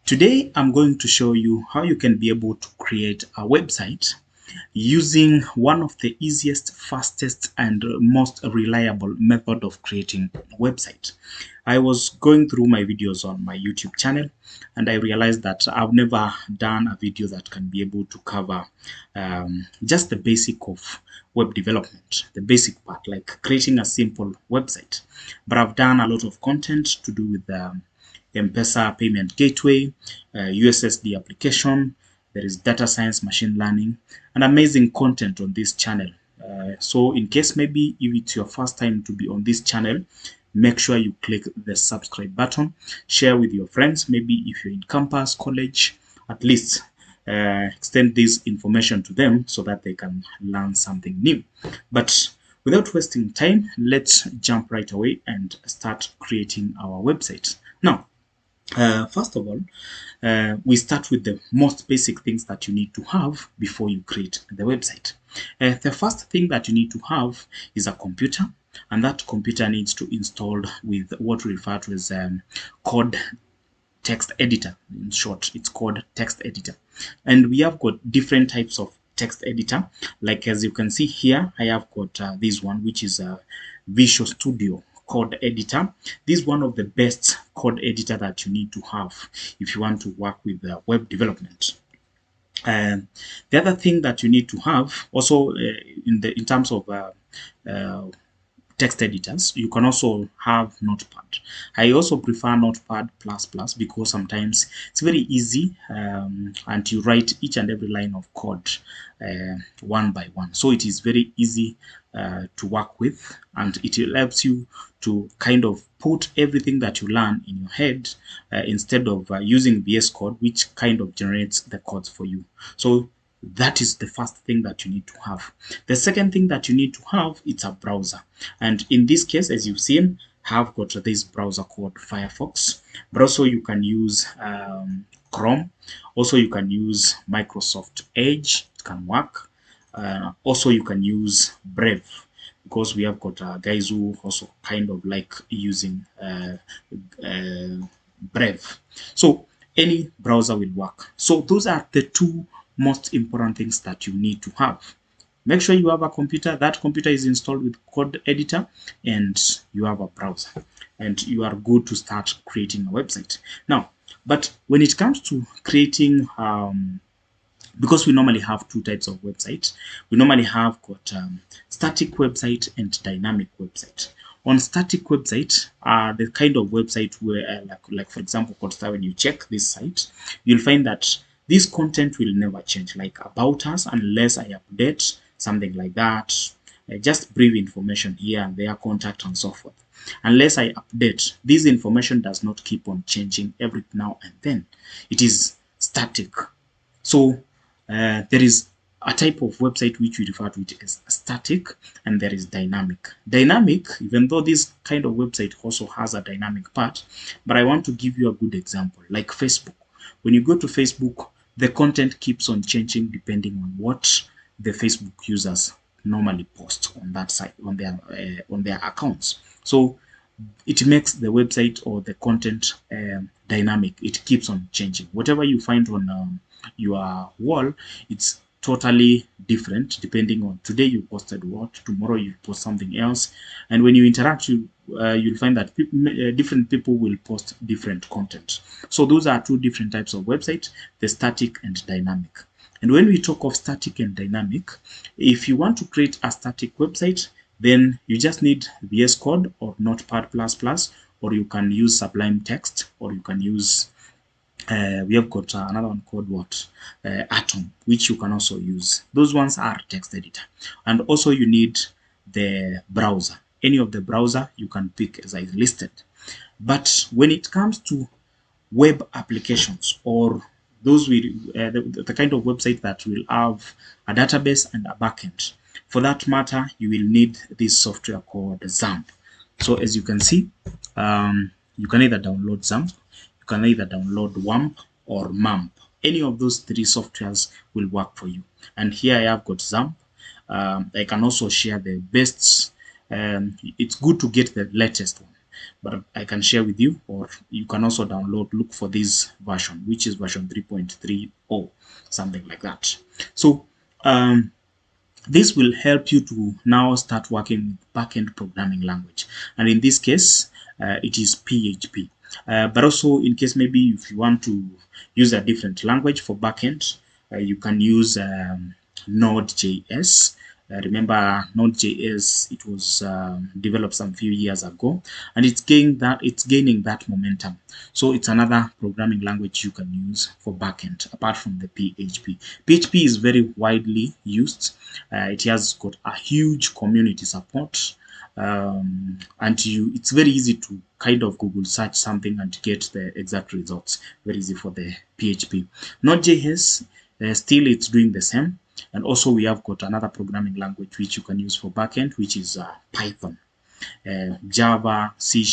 Today, I'm going to show you how you can be able to create a website using one of the easiest, fastest, and most reliable method of creating a website. I was going through my videos on my YouTube channel and I realized that I've never done a video that can be able to cover just the basic of web development, the basic part, like creating a simple website. But I've done a lot of content to do with M-Pesa payment gateway, USSD application. There is data science, machine learning, and amazing content on this channel. So in case maybe if it's your first time to be on this channel, make sure you click the subscribe button, share with your friends. Maybe if you're in campus, college, at least extend this information to them so that they can learn something new. But without wasting time, let's jump right away and start creating our website. Now, first of all, we start with the most basic things that you need to have before you create the website. The first thing that you need to have is a computer, and that computer needs to install with what we refer to as code text editor. In short, it's called text editor. And we have got different types of text editor. Like as you can see here, I have got this one, which is a Visual Studio code editor. This is one of the best code editor that you need to have if you want to work with web development. The other thing that you need to have also in terms of text editors, you can also have Notepad. I also prefer Notepad++ because sometimes it's very easy and you write each and every line of code one by one. So it is very easy to work with, and it helps you to kind of put everything that you learn in your head instead of using VS Code, which kind of generates the codes for you. So that is the first thing that you need to have. The second thing that you need to have, it's a browser. And in this case, as you've seen, I've got this browser called Firefox. But also you can use Chrome. Also you can use Microsoft Edge. It can work. Also you can use Brave, because we have got guys who also kind of like using Brave. So any browser will work. So those are the two most important things that you need to have. Make sure you have a computer. That computer is installed with code editor, and you have a browser, and you are good to start creating a website. Now, but when it comes to creating, because we normally have two types of website, we normally have got static website and dynamic website. On static website are the kind of website where, like for example, Codestar, when you check this site, you'll find that this content will never change, like about us, unless I update something like that. Just brief information here and there, contact and so forth. Unless I update, this information does not keep on changing every now and then. It is static. So there is a type of website which we refer to it as static, and there is dynamic. Dynamic, even though this kind of website also has a dynamic part, but I want to give you a good example, like Facebook. When you go to Facebook, the content keeps on changing depending on what the Facebook users normally post on that site, on their accounts. So it makes the website or the content dynamic. It keeps on changing. Whatever you find on your wall, it's totally different depending on today you posted what, tomorrow you post something else, and when you interact, you'll find that different people will post different content. So those are two different types of website, the static and dynamic. And when we talk of static and dynamic, if you want to create a static website, then you just need VS Code or Notepad++, or you can use Sublime Text, or you can use we have got another one called what, Atom, which you can also use. Those ones are text editor. And also you need the browser. Any of the browser you can pick as I listed. But when it comes to web applications, or those with the kind of website that will have a database and a backend, for that matter, you will need this software called XAMPP. So as you can see, you can either download XAMPP, you can either download WAMP or MAMP. Any of those three softwares will work for you. And here I have got XAMPP. I can also share the best. It's good to get the latest one. but I can share with you, or you can also download, look for this version, which is version 3.30, something like that. So this will help you to now start working with backend programming language, and in this case it is PHP. But also, in case maybe if you want to use a different language for backend, you can use Node.js. Remember Node.js, it was developed some few years ago, and it's gaining that momentum. So it's another programming language you can use for backend apart from the PHP. PHP is very widely used. It has got a huge community support. And it's very easy to kind of Google search something and get the exact results. Very easy for the PHP. Node.js, still it's doing the same. And also we have got another programming language which you can use for backend, which is Python. Java, C#,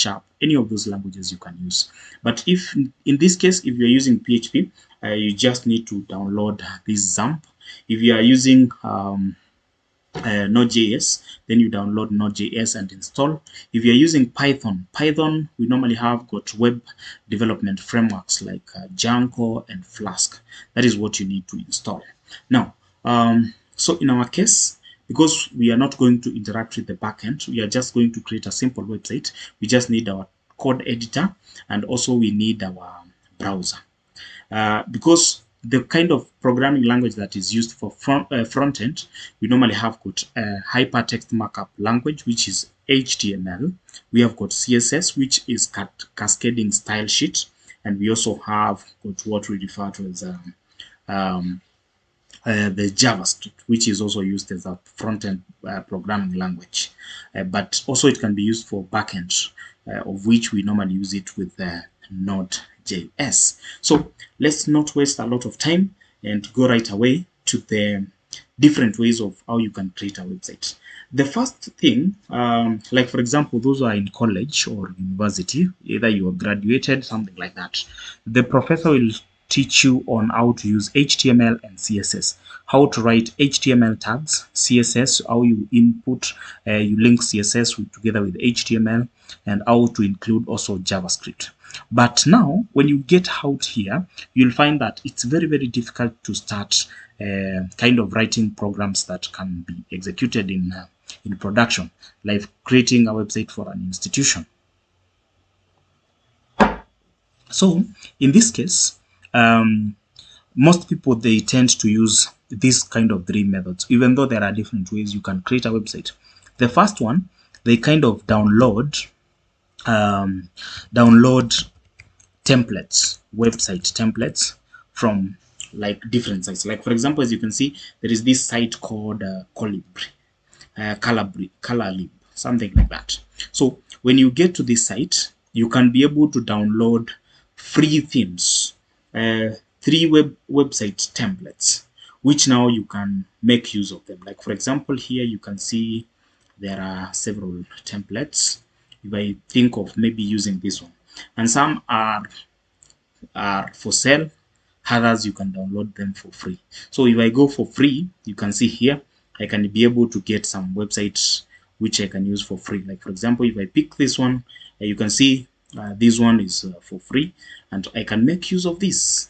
any of those languages you can use. But if in this case, if you're using PHP, you just need to download this XAMPP. If you are using Node.js, then you download Node.js and install. If you're using Python, we normally have got web development frameworks like Django and Flask. That is what you need to install. Now, so in our case, because we are not going to interact with the backend, we are just going to create a simple website. We just need our code editor, and also we need our browser. Because the kind of programming language that is used for front end, we normally have got hypertext markup language, which is HTML. We have got CSS, which is cascading style sheet, and we also have got what we refer to as the JavaScript, which is also used as a front-end programming language, but also it can be used for backend, of which we normally use it with Node.js. So let's not waste a lot of time and go right away to the different ways of how you can create a website. The first thing, like for example, those who are in college or university, either you are graduated, something like that, the professor will teach you on how to use HTML and CSS, how to write HTML tags, CSS, how you input, you link CSS together with HTML, and how to include also JavaScript. But now, when you get out here, you'll find that it's very, very difficult to start kind of writing programs that can be executed in production, like creating a website for an institution. So, in this case, most people, they tend to use this kind of 3 methods, even though there are different ways you can create a website. The first one, they kind of download templates, website templates from like different sites. Like for example, as you can see, there is this site called Colorlib, something like that. So when you get to this site, you can be able to download free themes, 3 website templates, which now you can make use of them. Like for example, here you can see there are several templates. If I think of maybe using this one, and some are for sale, others you can download them for free. So if I go for free, you can see here I can be able to get some websites which I can use for free. Like for example, if I pick this one, you can see this one is for free, and I can make use of this.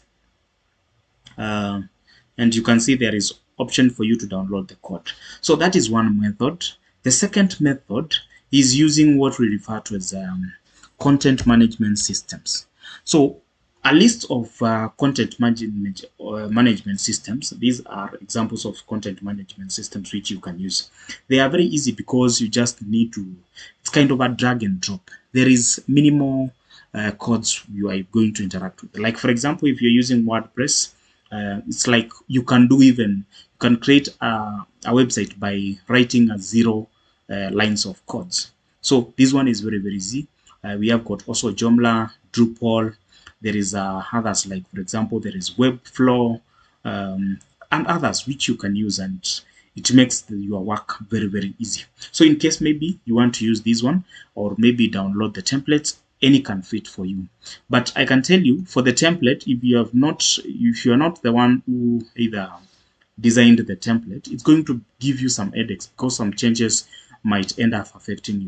And you can see there is option for you to download the code. So that is one method. The second method is using what we refer to as content management systems. So a list of content management systems. These are examples of content management systems which you can use. They are very easy because you just need to, it's kind of a drag and drop. There is minimal codes you are going to interact with. Like for example, if you're using WordPress, it's like you can create a website by writing 0 lines of codes. So this one is very, very easy. We have got also Joomla, Drupal. There is others, like for example, there is Webflow and others which you can use, and it makes your work very, very easy. So in case maybe you want to use this one, or maybe download the templates, any can fit for you. But I can tell you, for the template, if you are not the one who either designed the template, it's going to give you some headaches because some changes might end up affecting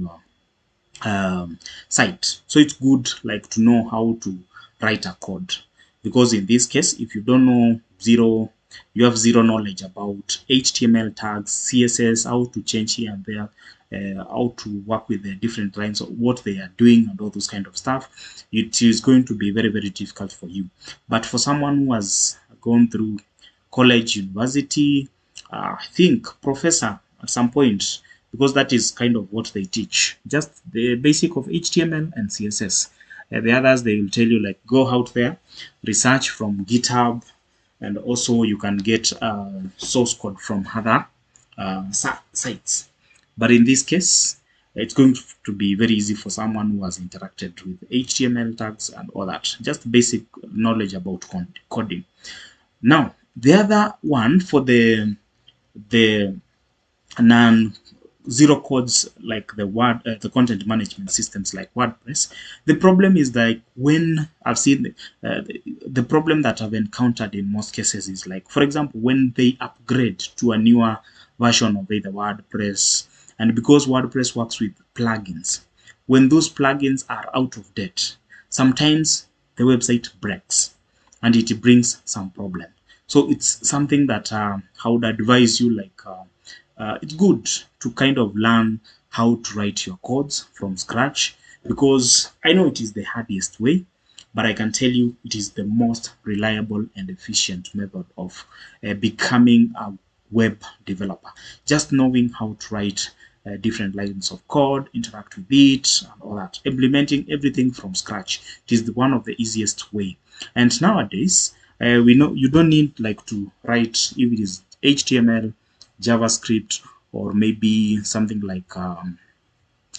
site. So it's good like to know how to write a code, because in this case, if you don't know you have zero knowledge about HTML tags, CSS, how to change here and there, how to work with the different lines of what they are doing and all those kind of stuff, it is going to be very, very difficult for you. But for someone who has gone through college, university, I think professor at some point, because that is kind of what they teach, just the basic of HTML and CSS. The others, they will tell you like go out there, research from GitHub, and also you can get source code from other sites. But in this case, it's going to be very easy for someone who has interacted with HTML tags and all that, just basic knowledge about coding. Now, the other one for the non zero codes, like the content management systems like WordPress, the problem is like when I've seen the problem that I've encountered in most cases is like, for example, when they upgrade to a newer version of either WordPress, and because WordPress works with plugins, when those plugins are out of date, sometimes the website breaks and it brings some problem. So it's something that I would advise you, like it's good to kind of learn how to write your codes from scratch, because I know it is the hardest way, but I can tell you it is the most reliable and efficient method of becoming a web developer. Just knowing how to write different lines of code, interact with it, and all that, implementing everything from scratch. It is one of the easiest way. And nowadays, we know you don't need like to write, if it is HTML, JavaScript, or maybe something like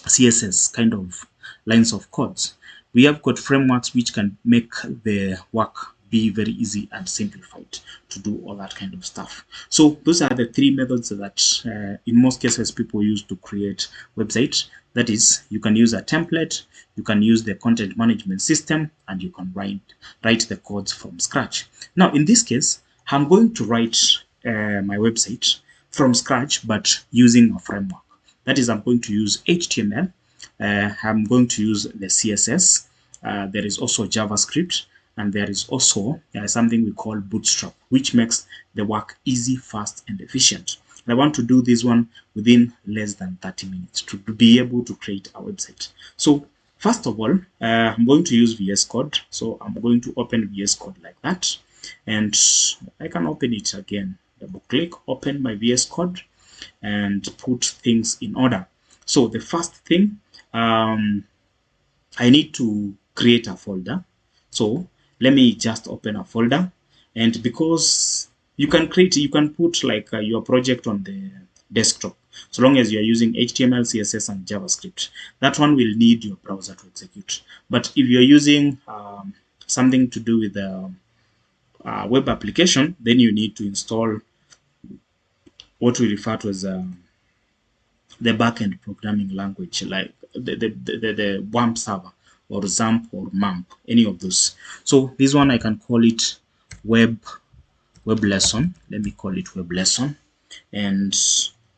CSS kind of lines of codes. We have got frameworks which can make the work be very easy and simplified to do all that kind of stuff. So those are the three methods that in most cases people use to create websites. That is, you can use a template, you can use the content management system, and you can write the codes from scratch. Now in this case, I'm going to write my website from scratch, but using a framework. That is, I'm going to use HTML, I'm going to use the CSS, there is also JavaScript, and there is also something we call bootstrap, which makes the work easy, fast, and efficient. And I want to do this one within less than 30 minutes to be able to create a website. So first of all, I'm going to use VS Code. So I'm going to open VS Code like that, and I can open it again. Double click, open my VS Code, and put things in order. So the first thing, I need to create a folder. So let me just open a folder, and because you can put like your project on the desktop, so long as you're using HTML, CSS, and JavaScript. That one will need your browser to execute. But if you're using something to do with the web application, then you need to install what we refer to as the backend programming language, like the WAMP server or XAMPP or MAMP, any of those. So this one I can call it web lesson. Let me call it web lesson, and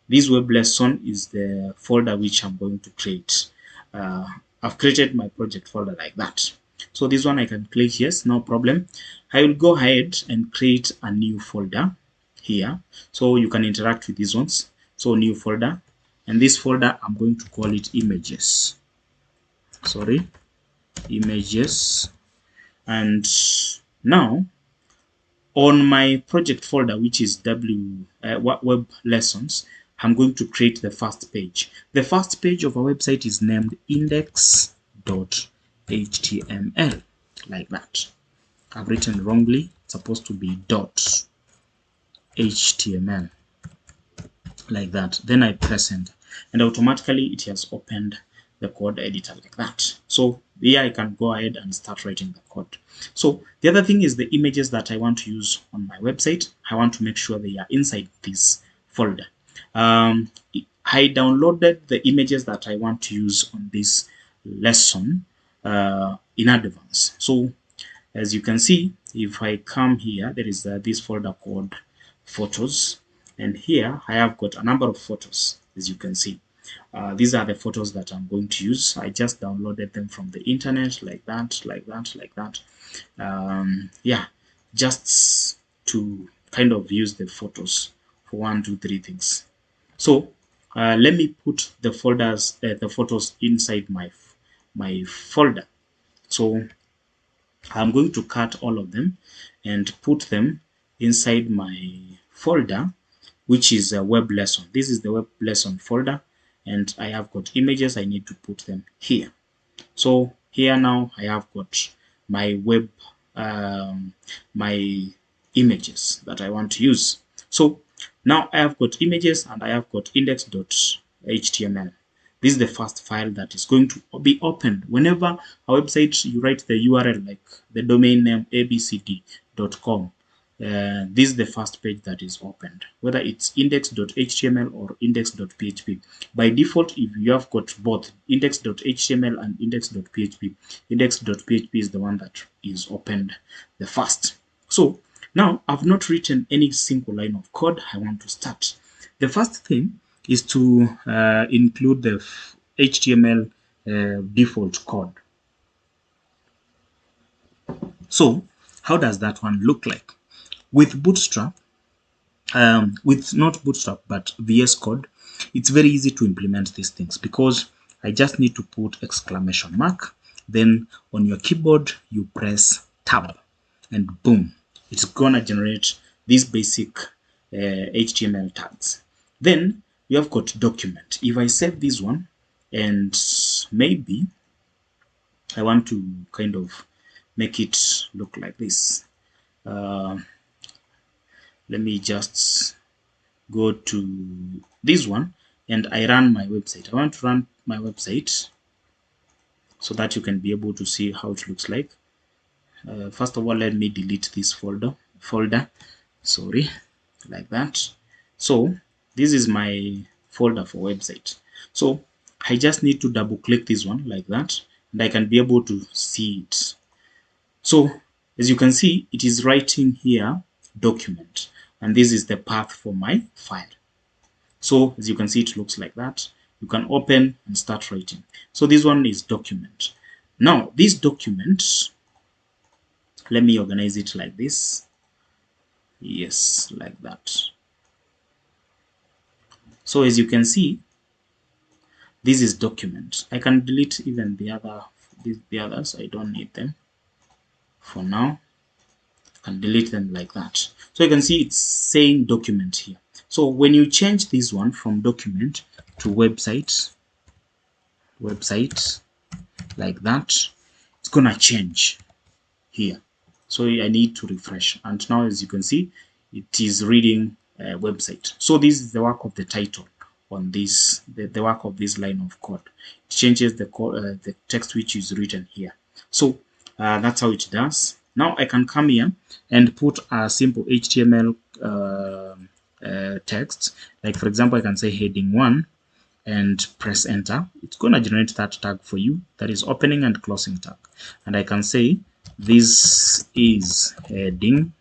this web lesson is the folder which I'm going to create. I've created my project folder like that. So this one I can click yes, no problem. I will go ahead and create a new folder here, so you can interact with these ones. So new folder, and this folder I'm going to call it images. Images. And now on my project folder, which is web lessons, I'm going to create the first page. The first page of our website is named index.html, like that. I've written wrongly. It's supposed to be .html, like that. Then I press enter, and automatically it has opened the code editor like that. So here I can go ahead and start writing the code. So the other thing is the images that I want to use on my website. I want to make sure they are inside this folder. I downloaded the images that I want to use on this lesson in advance. So as you can see, if I come here, there is this folder called photos, and here I have got a number of photos, as you can see. These are the photos that I'm going to use. I just downloaded them from the internet, like that, like that, like that. Yeah, just to kind of use the photos for 1, 2, 3 things. So let me put the folders, the photos inside my folder. So I'm going to cut all of them and put them inside my folder, which is a web lesson. This is the web lesson folder, and I have got images. I need to put them here. So here now I have got my web, my images that I want to use. So now I have got images and I have got index.html. This is the first file that is going to be opened whenever a website you write the URL, like the domain name abcd.com. This is the first page that is opened, whether it's index.html or index.php. By default, if you have got both index.html and index.php, index.php is the one that is opened the first. So now I've not written any single line of code. I want to start. The first thing is to include the HTML default code. So how does that one look like? With Bootstrap, with not Bootstrap but VS Code, it's very easy to implement these things because I just need to put exclamation mark, then on your keyboard you press tab, and boom, it's gonna generate these basic HTML tags. Then we have got document. If I save this one and maybe I want to kind of make it look like this, let me just go to this one and I run my website. I want to run my website so that you can be able to see how it looks like. First of all, let me delete this folder, sorry, like that. So this is my folder for website. So I just need to double click this one like that, and I can be able to see it. So as you can see, it is writing here document, and this is the path for my file. So as you can see, it looks like that. You can open and start writing. So this one is document. Now this document, let me organize it like this. Yes, like that. So as you can see, this is document. I can delete even the others. I don't need them for now. I can delete them like that. So you can see it's saying document here. So when you change this one from document to website like that, it's gonna change here. So I need to refresh, and now as you can see, it is reading website. So this is the work of the title on this, the work of this line of code. It changes the text which is written here. So that's how it does. Now I can come here and put a simple HTML text. Like for example, I can say heading 1 and press enter. It's going to generate that tag for you, that is opening and closing tag. And I can say this is heading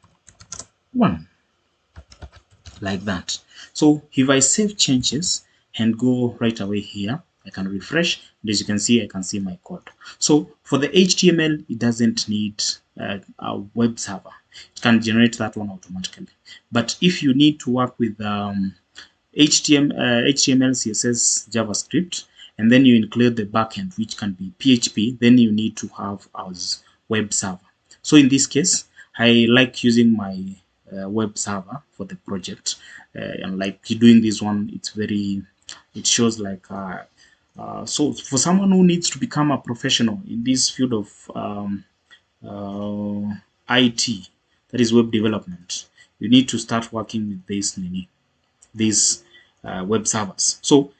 1, like that. So if I save changes and go right away here, I can refresh, and as you can see, I can see my code. So for the HTML, it doesn't need a web server. It can generate that one automatically. But if you need to work with HTML, CSS, JavaScript, and then you include the backend, which can be PHP, then you need to have as web server. So in this case, I like using my web server for the project, and like doing this one, it shows like so for someone who needs to become a professional in this field of IT, that is web development, you need to start working with these web servers. So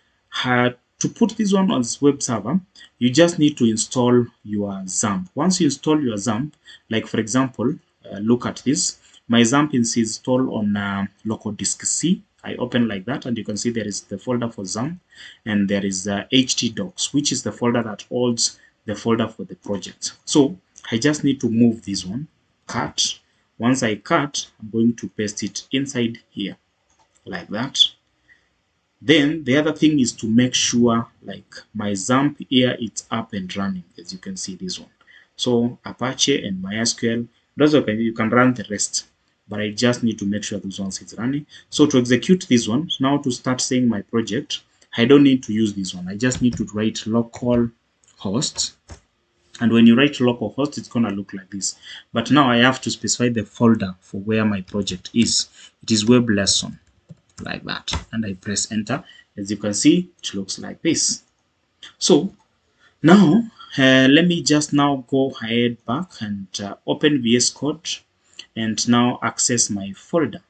to put this one as web server, you just need to install your XAMPP. Once you install your XAMPP, like for example, look at this. My XAMPP is installed on local disk C. I open like that, and you can see there is the folder for XAMPP, and there is htdocs, which is the folder that holds the folder for the project. So I just need to move this one, cut. Once I cut, I'm going to paste it inside here, like that. Then the other thing is to make sure like my XAMPP here it's up and running, as you can see this one. So Apache and MySQL, those are you can run the rest, but I just need to make sure those ones is running. So to execute this one, now to start saying my project, I don't need to use this one. I just need to write local host. And when you write localhost, it's going to look like this. But now I have to specify the folder for where my project is. It is web lesson, like that. And I press enter. As you can see, it looks like this. So now, let me just now go ahead back and open VS Code and now access my folder.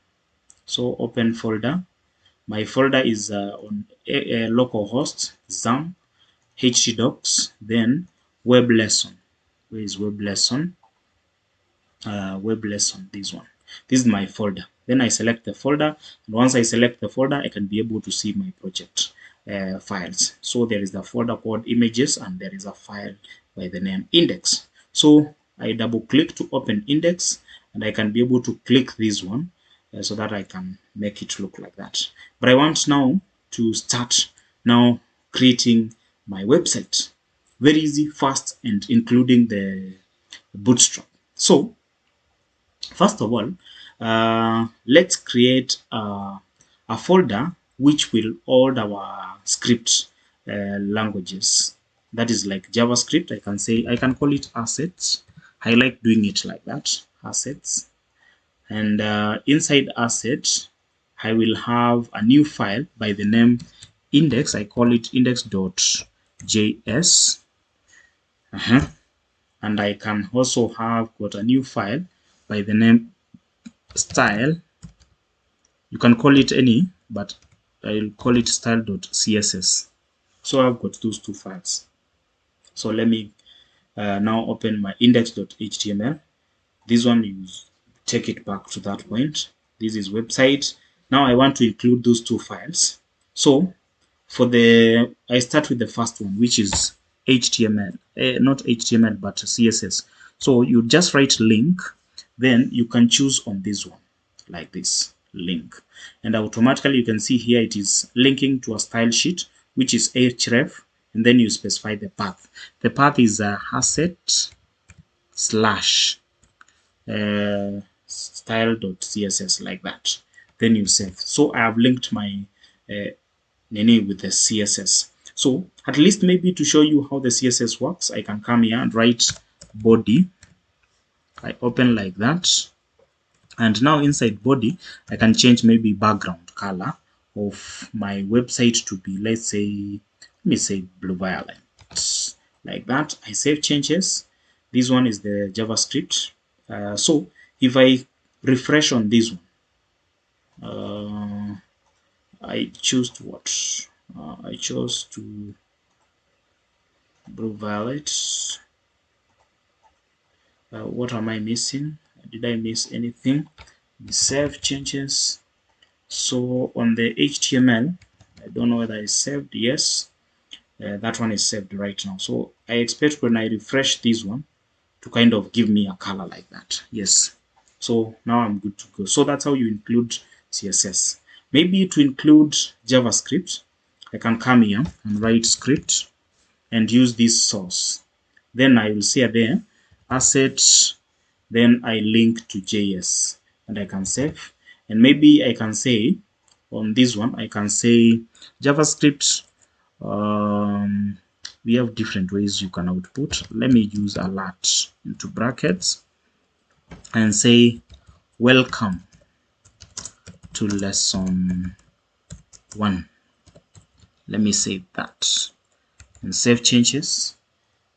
So open folder. My folder is on localhost, XAMPP, htdocs, then web lesson. Where is web lesson? Web lesson, this one. This is my folder. Then I select the folder, and once I select the folder, I can be able to see my project files. So there is the folder called images, and there is a file by the name index. So I double click to open index, and I can be able to click this one so that I can make it look like that. But I want now to start now creating my website. Very easy, fast, and including the bootstrap. So first of all, let's create a folder which will hold our script languages. That is like JavaScript. I can call it assets. I like doing it like that, assets. And inside assets, I will have a new file by the name index. I call it index.js. And I can also have got a new file by the name style. You can call it any, but I'll call it style.css. So I've got those two files. So let me now open my index.html. This one, you take it back to that point. This is website. Now I want to include those two files. So I start with the first one, which is HTML, not HTML, but CSS. So you just write link, then you can choose on this one, like this, link. And automatically you can see here it is linking to a style sheet, which is href, and then you specify the path. The path is asset slash style.css, like that. Then you save. So I have linked my Nene with the CSS. So at least maybe to show you how the CSS works, I can come here and write body. I open like that. And now inside body, I can change maybe background color of my website to be, let me say blue violet, like that. I save changes. This one is the JavaScript. So if I refresh on this one, I choose to what? I chose to blue violet. What am I missing? Did I miss anything? Save changes. So on the HTML, I don't know whether it's saved. Yes, that one is saved right now. So I expect when I refresh this one to kind of give me a color like that. Yes. So now I'm good to go. So that's how you include CSS. Maybe to include JavaScript, I can come here and write script and use this source. Then I will say there assets, then I link to JS, and I can save. And maybe I can say on this one, I can say JavaScript. We have different ways you can output. Let me use alert into brackets and say welcome to lesson 1. Let me save that and save changes.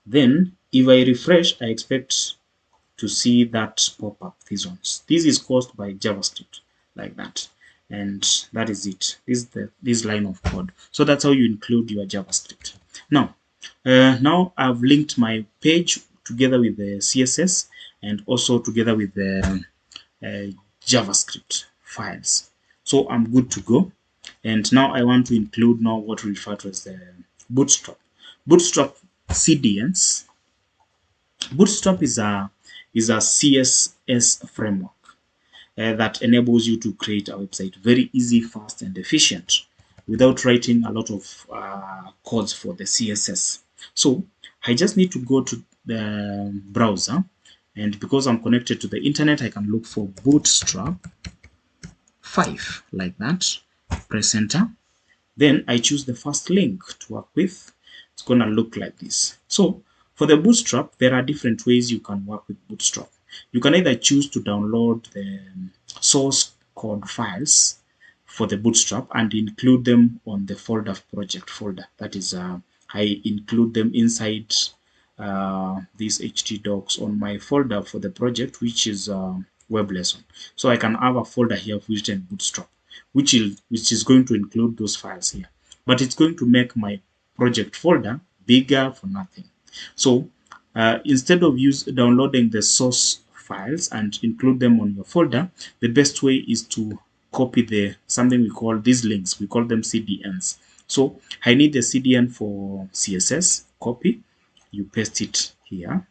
Then if I refresh, I expect to see that pop up, these ones. This is caused by JavaScript, like that. And that is it. This line of code. So that's how you include your JavaScript. Now I've linked my page together with the CSS and also together with the JavaScript files. So I'm good to go. And now I want to include now what we refer to as the bootstrap. Bootstrap CDNs. Bootstrap is a CSS framework that enables you to create a website very easy, fast, and efficient. without writing a lot of codes for the CSS. So I just need to go to the browser, and because I'm connected to the internet, I can look for bootstrap 5 like that, press enter. Then I choose the first link to work with. It's gonna look like this. So for the bootstrap, there are different ways you can work with bootstrap. You can either choose to download the source code files for the bootstrap and include them on the folder project folder. That is, I include them inside these htdocs on my folder for the project, which is web lesson. So I can have a folder here written bootstrap, which is going to include those files here, but it's going to make my project folder bigger for nothing. So instead of downloading the source files and include them on your folder, the best way is to copy something we call these links. We call them CDNs. So I need the CDN for CSS. Copy, you paste it here.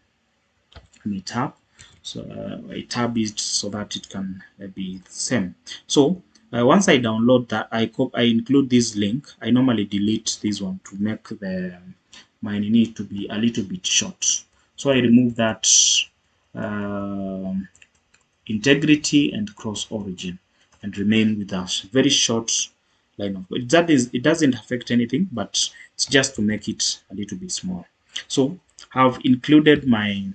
Let me tab. So I tab it so that it can be the same. So once I download that, I include this link. I normally delete this one to make my need to be a little bit short. So I remove that integrity and cross origin and remain with a very short line of code. It doesn't affect anything, but it's just to make it a little bit small. So I've included my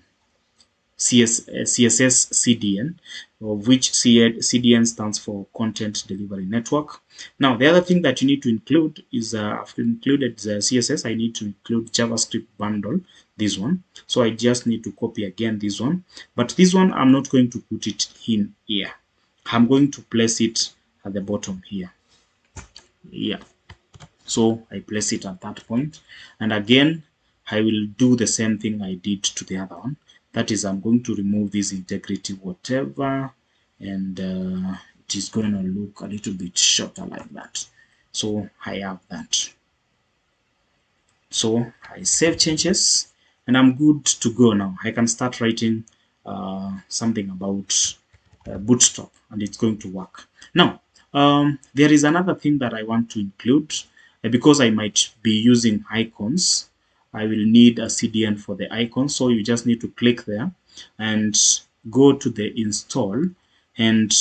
CSS CDN, of which CDN stands for Content Delivery Network. Now, the other thing that you need to include is I've included the CSS. I need to include JavaScript bundle, this one. So I just need to copy again this one. But this one, I'm not going to put it in here. I'm going to place it at the bottom here. Yeah. So I place it at that point. And again, I will do the same thing I did to the other one. That is, I'm going to remove this integrity whatever, and it is going to look a little bit shorter like that. So I have that. So I save changes, and I'm good to go now. I can start writing something about Bootstrap, and it's going to work. Now, there is another thing that I want to include. Because I might be using icons, I will need a CDN for the icon. So you just need to click there and go to the install. And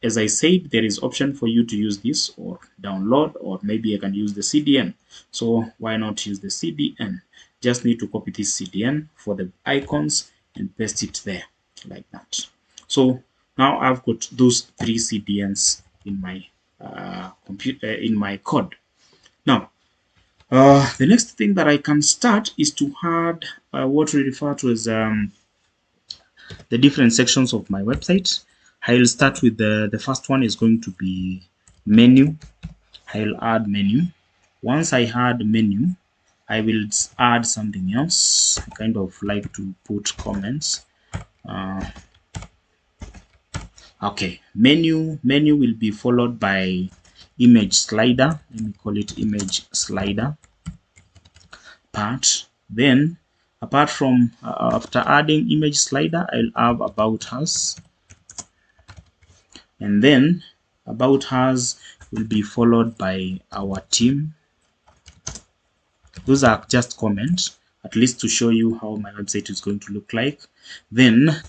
as I said, there is option for you to use this or download, or maybe I can use the CDN. So why not use the CDN? Just need to copy this CDN for the icons and paste it there like that. So now I've got those 3 CDNs in my computer, in my code. Now, the next thing that I can start is to add what we refer to as the different sections of my website. I'll start with the first one is going to be menu. I'll add menu. Once I add menu, I will add something else. I kind of like to put comments. Okay, menu will be followed by image slider. Let me call it image slider part. Then apart from after adding image slider, I'll have about us, and then about us will be followed by our team. Those are just comments, at least to show you how my website is going to look like. Then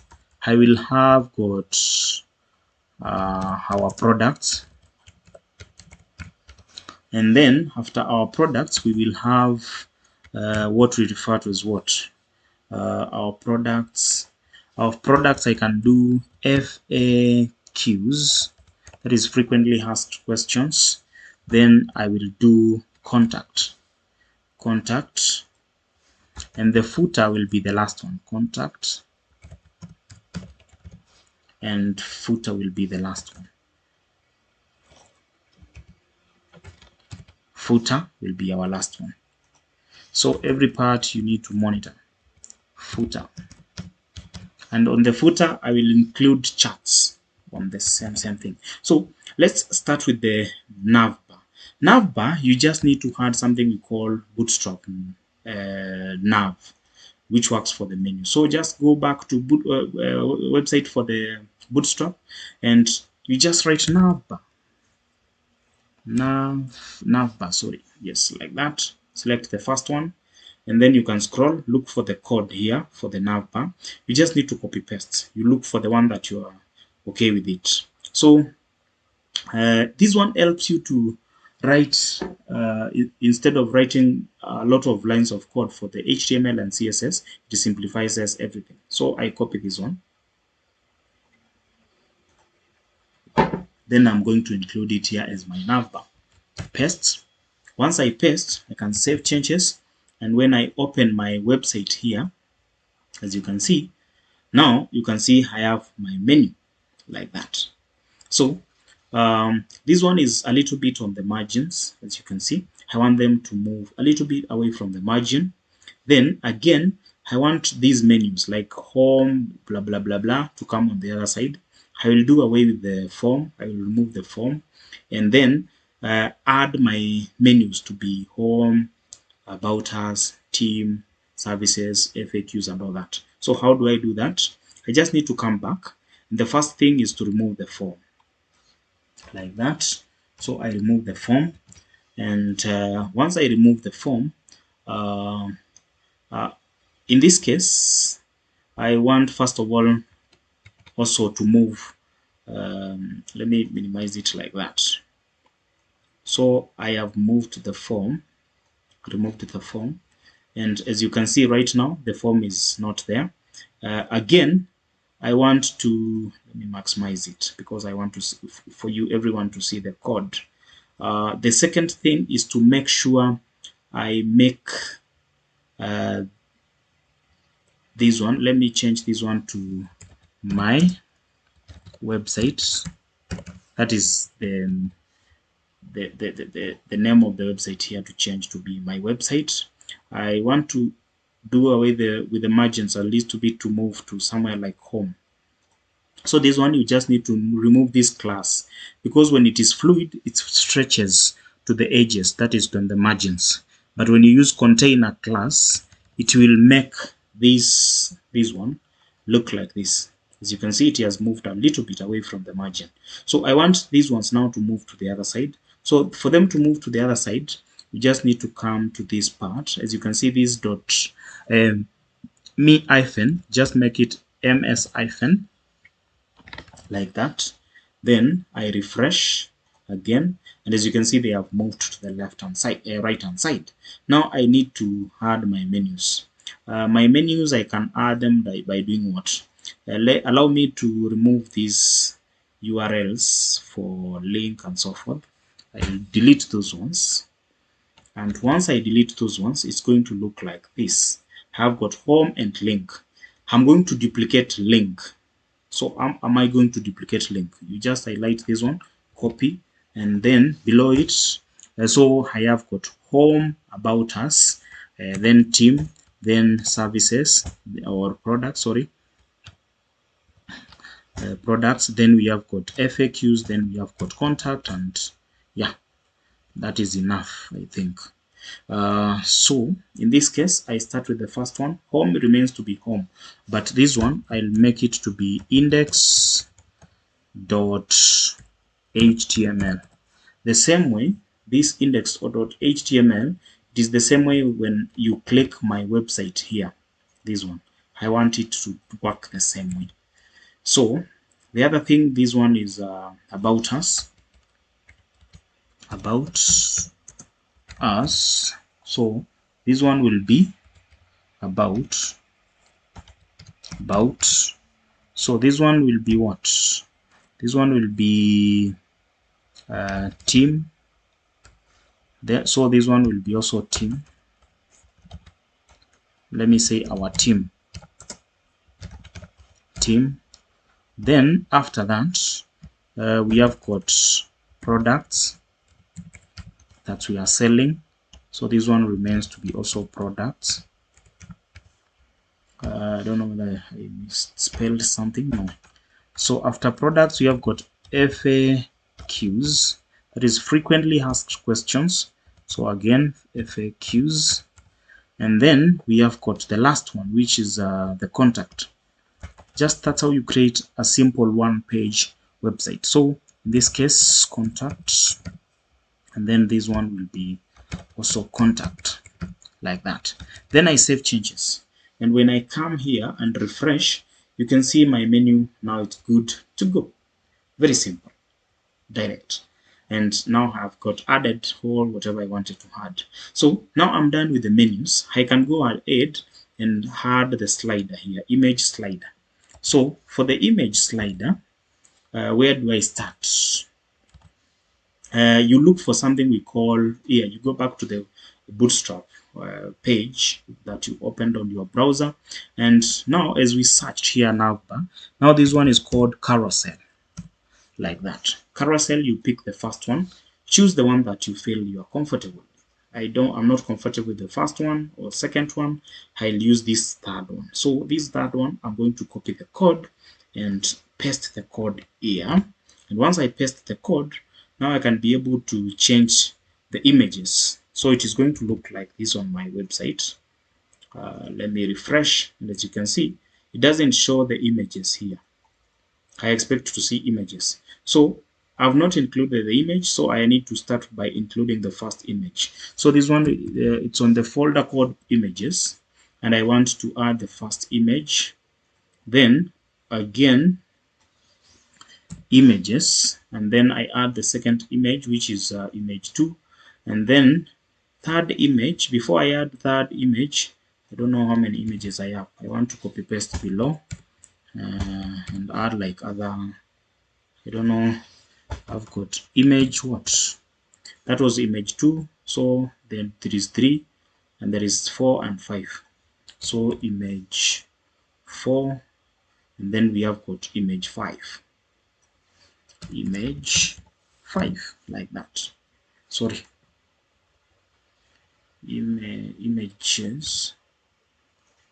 I will have got our products, and then after our products we will have what we refer to as what our products. I can do FAQs, that is frequently asked questions. Then I will do contact, and the footer will be the last one. Contact and footer will be the last one. Footer will be our last one. So every part you need to monitor. Footer, and on the footer I will include charts on the same thing. So let's start with the navbar. Navbar, you just need to add something we call bootstrap nav, which works for the menu. So just go back to website for the bootstrap, and you just write navbar. navbar, sorry, yes, like that. Select the first one, and then you can scroll, look for the code here for the navbar. You just need to copy paste. You look for the one that you are okay with it. So this one helps you to write instead of writing a lot of lines of code for the HTML and CSS, it simplifies everything. So I copy this one. Then I'm going to include it here as my navbar. Paste. Once I paste, I can save changes. And when I open my website here, as you can see, now you can see I have my menu like that. So this one is a little bit on the margins, as you can see. I want them to move a little bit away from the margin. Then again, I want these menus like home, blah, blah, blah, blah, to come on the other side. I will do away with the form. I will remove the form and then add my menus to be home, about us, team, services, FAQs, and all that. So how do I do that? I just need to come back. The first thing is to remove the form like that. So I remove the form, and once I remove the form, in this case, I want first of all also to move. Let me minimize it like that. So I have moved the form, removed the form, and as you can see right now, the form is not there. Again, I want to, let me maximize it because I want to for you everyone to see the code. The second thing is to make sure I make this one. Let me change this one to my website. That is the name of the website here to change to be my website. I want to do away with the margins a little bit to move to somewhere like home. So this one you just need to remove this class because when it is fluid, it stretches to the edges, that is on the margins. But when you use container class, it will make this one look like this. As you can see, it has moved a little bit away from the margin. So I want these ones now to move to the other side. So for them to move to the other side, you just need to come to this part. As you can see, this dot me hyphen, just make it ms hyphen like that. Then I refresh again, and as you can see, they have moved to the left hand side, right hand side. Now I need to add my menus. My menus, I can add them by doing what? Allow me to remove these URLs for link and so forth. I'll delete those ones. And once I delete those ones, it's going to look like this. I've got home and link. I'm going to duplicate link. So am I going to duplicate link? You just highlight this one, copy, and then below it, so I have got home, about us, then team, then services or products, sorry, products, then we have got FAQs, then we have got contact, and yeah, that is enough, I think. So in this case, I start with the first one. Home remains to be home, but this one I'll make it to be index.html. The same way, this index.html, it is the same way when you click my website here. This one, I want it to work the same way. So the other thing, this one is about us. About us. So this one will be about. So this one will be what? This one will be team. There. So this one will be also team. Let me say our team. Then after that, we have got products that we are selling. So this one remains to be also products. I don't know whether I misspelled something. No. So after products, we have got FAQs, that is frequently asked questions. So again, FAQs. And then we have got the last one, which is the contact. Just that's how you create a simple one-page website. So in this case, contact. and then this one will be also contact, like that. Then I save changes, and when I come here and refresh, you can see my menu now. It's good to go. Very simple, direct, and now I've got added all whatever I wanted to add. So now I'm done with the menus. I can go ahead and add the slider here, image slider. So for the image slider, where do I start? You look for something we call here. You go back to the bootstrap page that you opened on your browser, and now as we search here now this one is called carousel, like that. Carousel, you pick the first one, choose the one that you feel you are comfortable with. I'm not comfortable with the first one or second one. I'll use this third one. So this third one, I'm going to copy the code and paste the code here. And once I paste the code, now I can be able to change the images. So it is going to look like this on my website. Let me refresh, and as you can see, it doesn't show the images here. I expect to see images. So I've not included the image, so I need to start by including the first image. So this one, it's on the folder called images, and I want to add the first image. Then again, images, and then I add the second image, which is image 2, and then third image. Before I add third image, I don't know how many images I have. I want to copy paste below and add like other, I don't know. I've got image what? That was image 2. So then there is 3, and there is 4 and 5. So image 4, and then we have got image 5. Image 5, like that. Sorry. Images.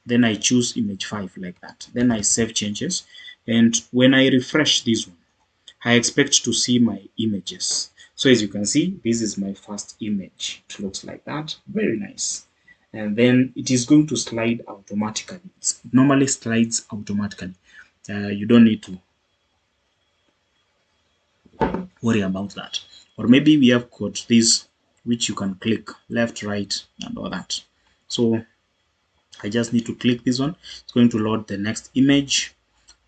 Then I choose image 5, like that. Then I save changes, and when I refresh this one, I expect to see my images. So as you can see, this is my first image. It looks like that. Very nice. And then it is going to slide automatically. It normally slides automatically. You don't need to worry about that. Or maybe we have got this, which you can click left, right, and all that. So I just need to click this one. It's going to load the next image.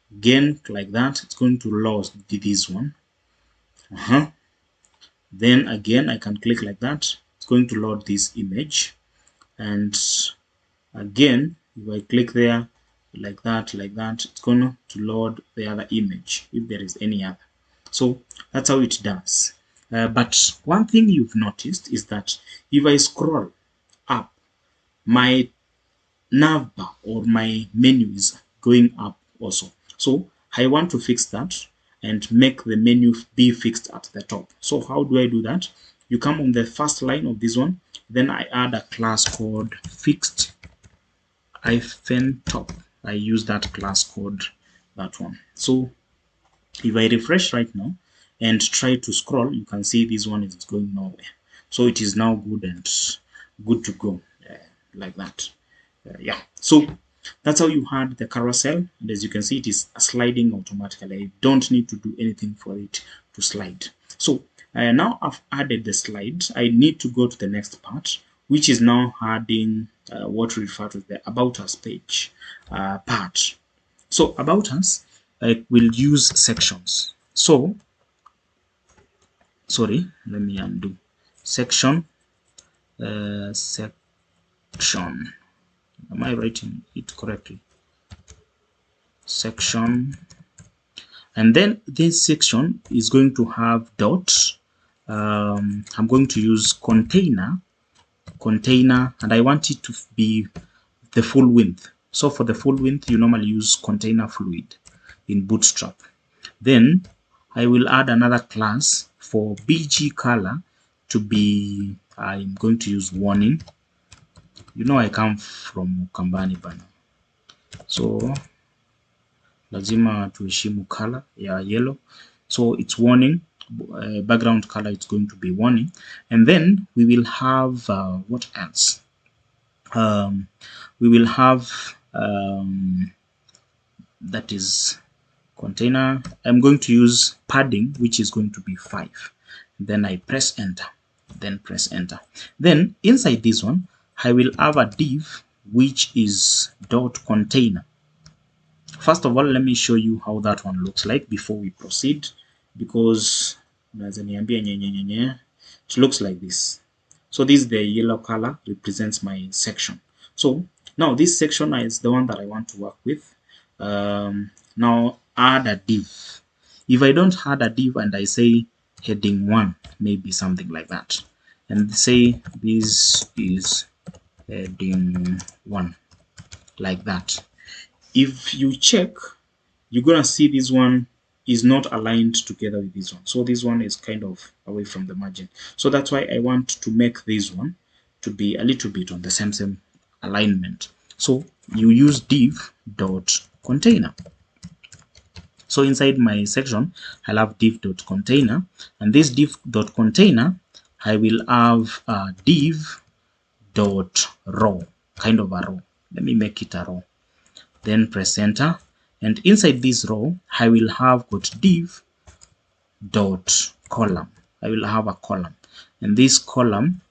Again, like that. It's going to load this one. Then again, I can click like that. It's going to load this image. And again, if I click there, like that, it's going to load the other image, if there is any other. So that's how it does. But one thing you've noticed is that if I scroll up, my navbar or my menu is going up also. So I want to fix that and make the menu be fixed at the top. So how do I do that? You come on the first line of this one, then I add a class called fixed -top. I use that class code, that one. So if I refresh right now and try to scroll, you can see this one is going nowhere. So it is now good and good to go, like that. Yeah, so that's how you add the carousel, and as you can see, it is sliding automatically. I don't need to do anything for it to slide. So now I've added the slide. I need to go to the next part, which is now adding what we refer to the about us page part. So about us, I will use sections. So sorry, let me undo section. Section. Am I writing it correctly? Section, and then this section is going to have dots. I'm going to use container, and I want it to be the full width. So for the full width, you normally use container fluid in Bootstrap. Then I will add another class for BG color to be, I'm going to use warning. You know I come from Ukambani bana, so lazima tuheshimu color ya yellow. So it's warning. Background color, it's going to be warning. And then we will have what else? We will have that is container. I'm going to use padding, which is going to be 5. Then I press enter. then press enter. Then inside this one I will have a div which is dot container. First of all, let me show you how that one looks like before we proceed, because it looks like this. So this is the yellow color represents my section. So now this section is the one that I want to work with. Now add a div. If I don't add a div and I say heading 1, maybe something like that, and say this is heading 1, like that, if you check, you're gonna see this one is not aligned together with this one. So this one is kind of away from the margin. So that's why I want to make this one to be a little bit on the same alignment. So you use div dot container. So inside my section, I'll have div dot container, and this div dot container, I will have a div dot row, kind of a row. Let me make it a row. Then press enter, and inside this row I will have got div dot column. I will have a column, and this column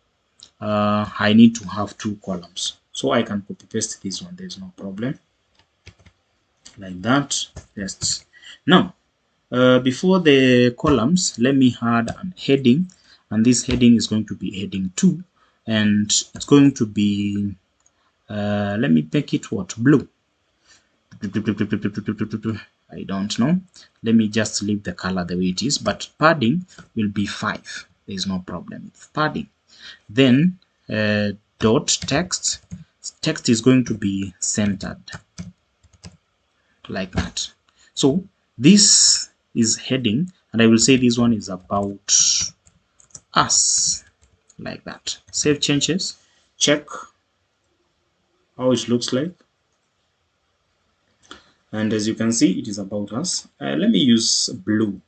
I need to have 2 columns, so I can copy paste this one. There's no problem, like that. Yes. Now before the columns, let me add a heading, and this heading is going to be heading 2, and it's going to be let me make it what, blue. I don't know. Let me just leave the color the way it is, but padding will be 5. There is no problem with padding. Then dot text. Text is going to be centered, like that. So this is heading, and I will say this one is about us, like that. Save changes. Check how it looks like. And as you can see, it is about us. Let me use blue.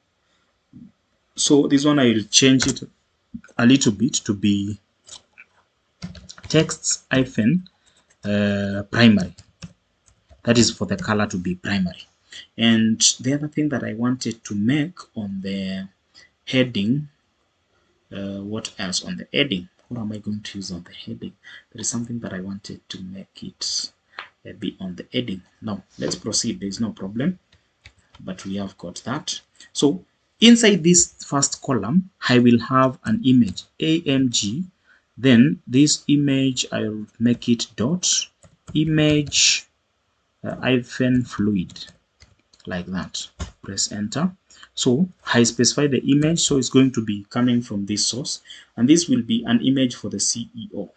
So this one I will change it a little bit to be text hyphen primary. That is for the color to be primary. And the other thing that I wanted to make on the heading, what else on the heading? What am I going to use on the heading? There is something that I wanted to make it be on the heading. Now let's proceed. There is no problem, but we have got that. So inside this first column I will have an image, AMG. Then this image I will make it dot image hyphen fluid, like that. Press enter. So I specify the image, so it's going to be coming from this source, and this will be an image for the CEO.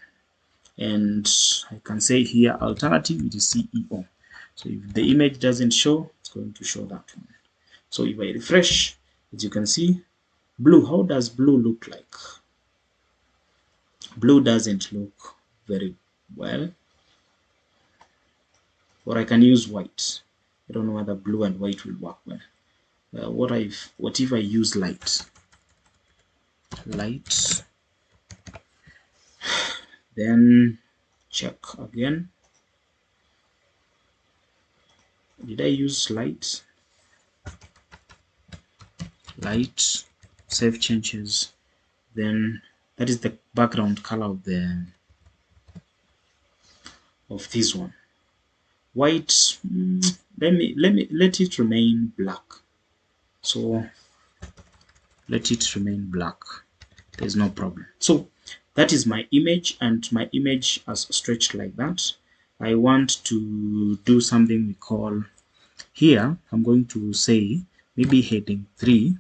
And I can say here alternative, it is CEO. So if the image doesn't show, it's going to show that one. So if I refresh, as you can see, blue. How does blue look like? Blue doesn't look very well. Or I can use white. I don't know whether blue and white will work well. What if I use light? Light. Then check again. Did I use light? Light. Save changes. Then that is the background color of this one. White. Let it remain black. So let it remain black. There's no problem. So that is my image, and my image is stretched like that. I want to do something we call here. I'm going to say maybe heading 3,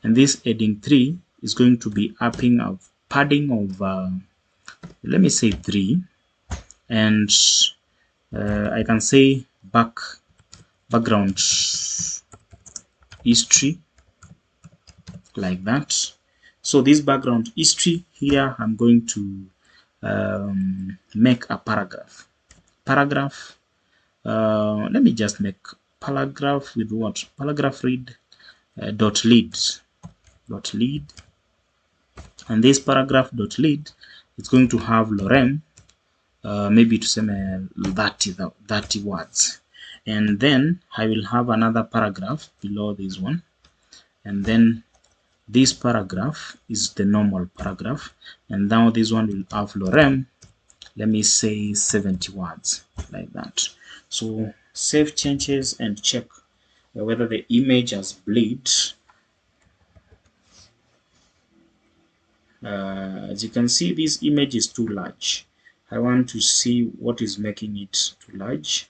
and this heading 3 is going to be upping of padding of let me say 3, and I can say background history, like that. So this background history here, I'm going to make a paragraph. Let me just make paragraph with what? Paragraph read dot lead, and this paragraph dot lead is going to have lorem, maybe to say 30 words, and then I will have another paragraph below this one, and then this paragraph is the normal paragraph, and now this one will have lorem, let me say 70 words, like that. So save changes and check whether the image has bleed. As you can see, this image is too large. I want to see what is making it too large.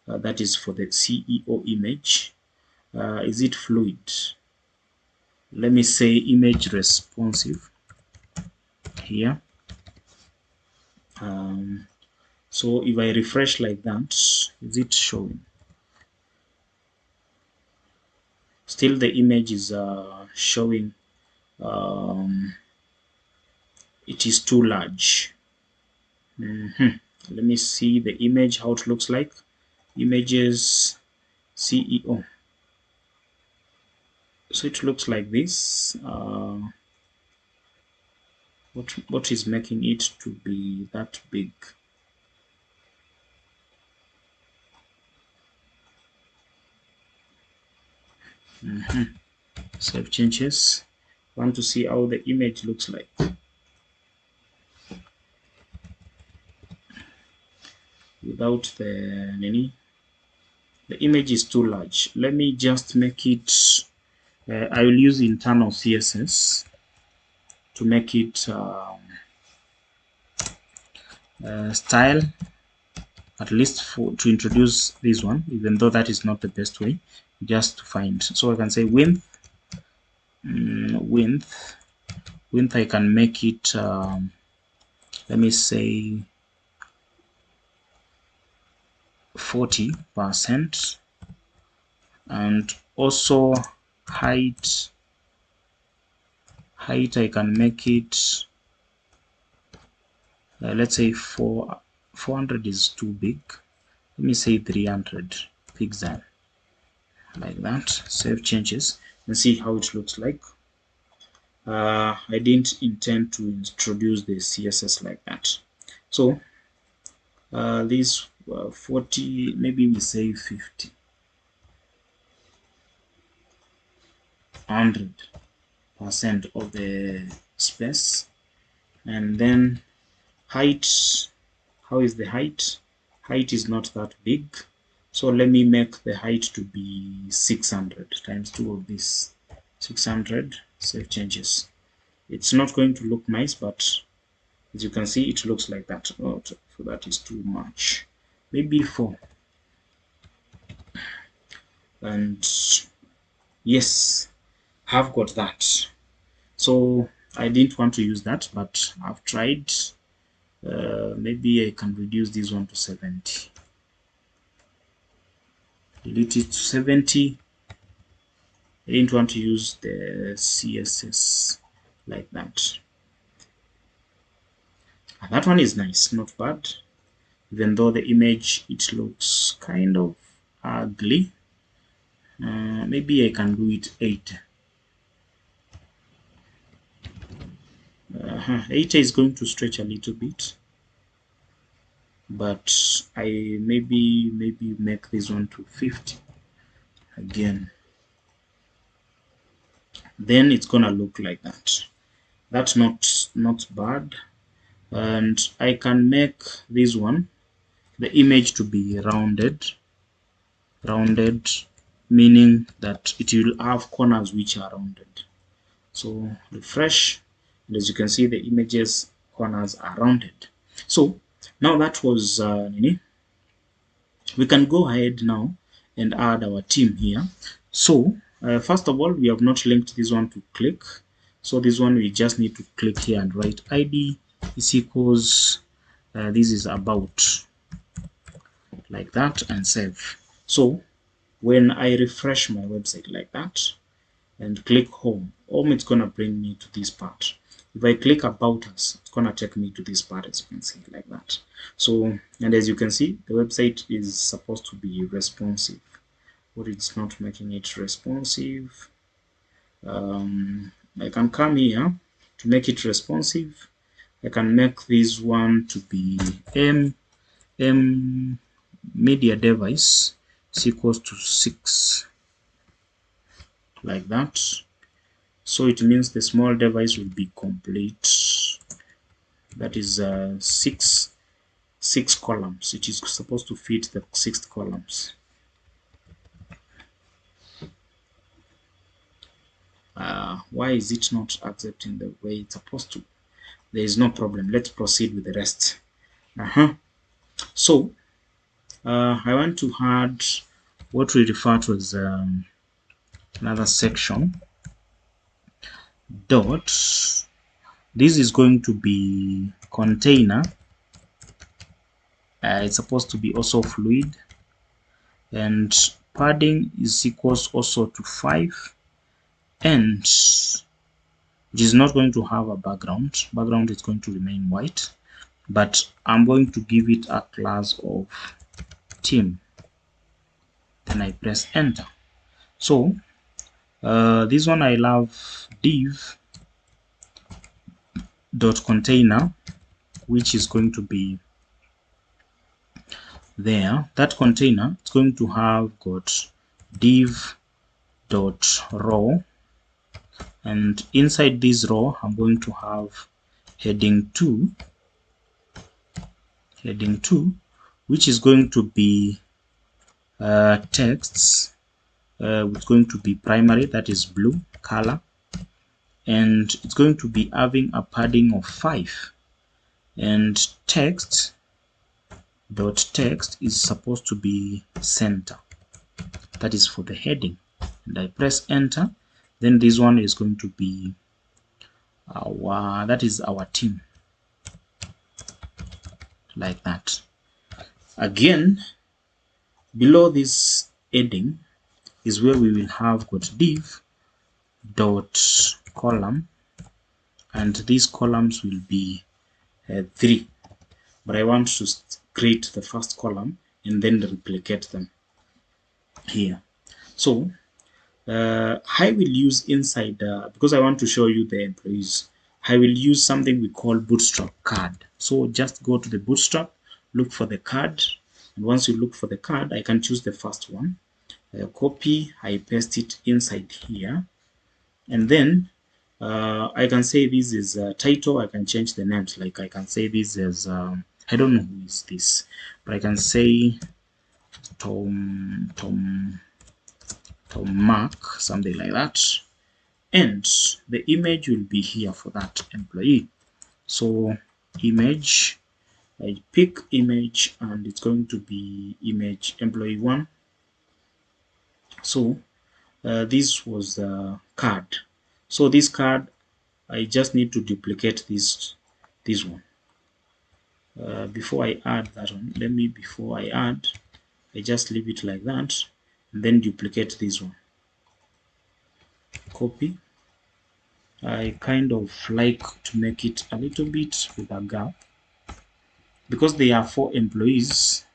That is for the CEO image. Is it fluid? Let me say image responsive here. So if I refresh like that, is it showing? Still the image is showing it is too large. Let me see the image, how it looks like. Images CEO. So it looks like this. What is making it to be that big? Save changes. Want to see how the image looks like. Without the image is too large. Let me just make it. I will use internal CSS to make it style, at least to introduce this one, even though that is not the best way, just to find. So I can say width. Width I can make it. Let me say 40%, and also height I can make it let's say 400 is too big. Let me say 300 pixel, like that. Save changes and see how it looks like. I didn't intend to introduce the CSS like that. So this 40, maybe we say 50, 100% of the space. And then height, how is the height? Height is not that big, so let me make the height to be 600 times 2 of this, 600. Save changes. It's not going to look nice, but as you can see, it looks like that. Oh, so that is too much. Maybe 4. And yes, I've got that. So I didn't want to use that, but I've tried. Maybe I can reduce this one to 70. Delete it to 70. I didn't want to use the CSS like that. And that one is nice, not bad. Even though the image, it looks kind of ugly. Maybe I can do it 8. 8 is going to stretch a little bit, but I maybe make this one to 50 again. Then it's gonna look like that. That's not bad. And I can make this one, the image, to be rounded, meaning that it will have corners which are rounded. So refresh, and as you can see, the images corners are rounded. So now that was we can go ahead now and add our team here. So first of all, we have not linked this one to click, so this one we just need to click here and write id is equals this is about, like that, and save. So when I refresh my website like that and click home, it's gonna bring me to this part. If I click about us, it's gonna take me to this part, as you can see, like that. So, and as you can see, the website is supposed to be responsive, but it's not making it responsive. I can come here to make it responsive. I can make this one to be m media device is equals to 6, like that. So it means the small device will be complete. That is six columns. It is supposed to fit the 6 columns. Why is it not accepting the way it's supposed to? There is no problem. Let's proceed with the rest. So I want to add what we refer to as another section dot. This is going to be container. It's supposed to be also fluid, and padding is equals also to 5, and it is not going to have a background. Background is going to remain white, but I'm going to give it a class of theme. Then I press enter. So this one I love div dot container, which is going to be there. That container is going to have got div dot row, and inside this row I'm going to have heading 2, which is going to be texts, it's going to be primary, that is blue color, and it's going to be having a padding of 5, and text is supposed to be center, that is for the heading, and I press enter. Then this one is going to be that is our theme, like that. Again, below this heading is where we will have got div dot column, and these columns will be 3, but I want to create the first column and then replicate them here. So I will use inside, because I want to show you the employees, I will use something we call bootstrap card. So just go to the bootstrap, look for the card, and once you look for the card, I can choose the first one, copy, I paste it inside here, and then I can say this is a title. I can change the names, like I can say this as I don't know who is this, but I can say Tom Mark, something like that, and the image will be here for that employee. So image, I pick image, and it's going to be image employee 1. So this was the card. So this card, I just need to duplicate this one. Before I add that one, before I add, I just leave it like that, and then duplicate this one. Copy. I kind of like to make it a little bit with a gap, because there are 4 employees.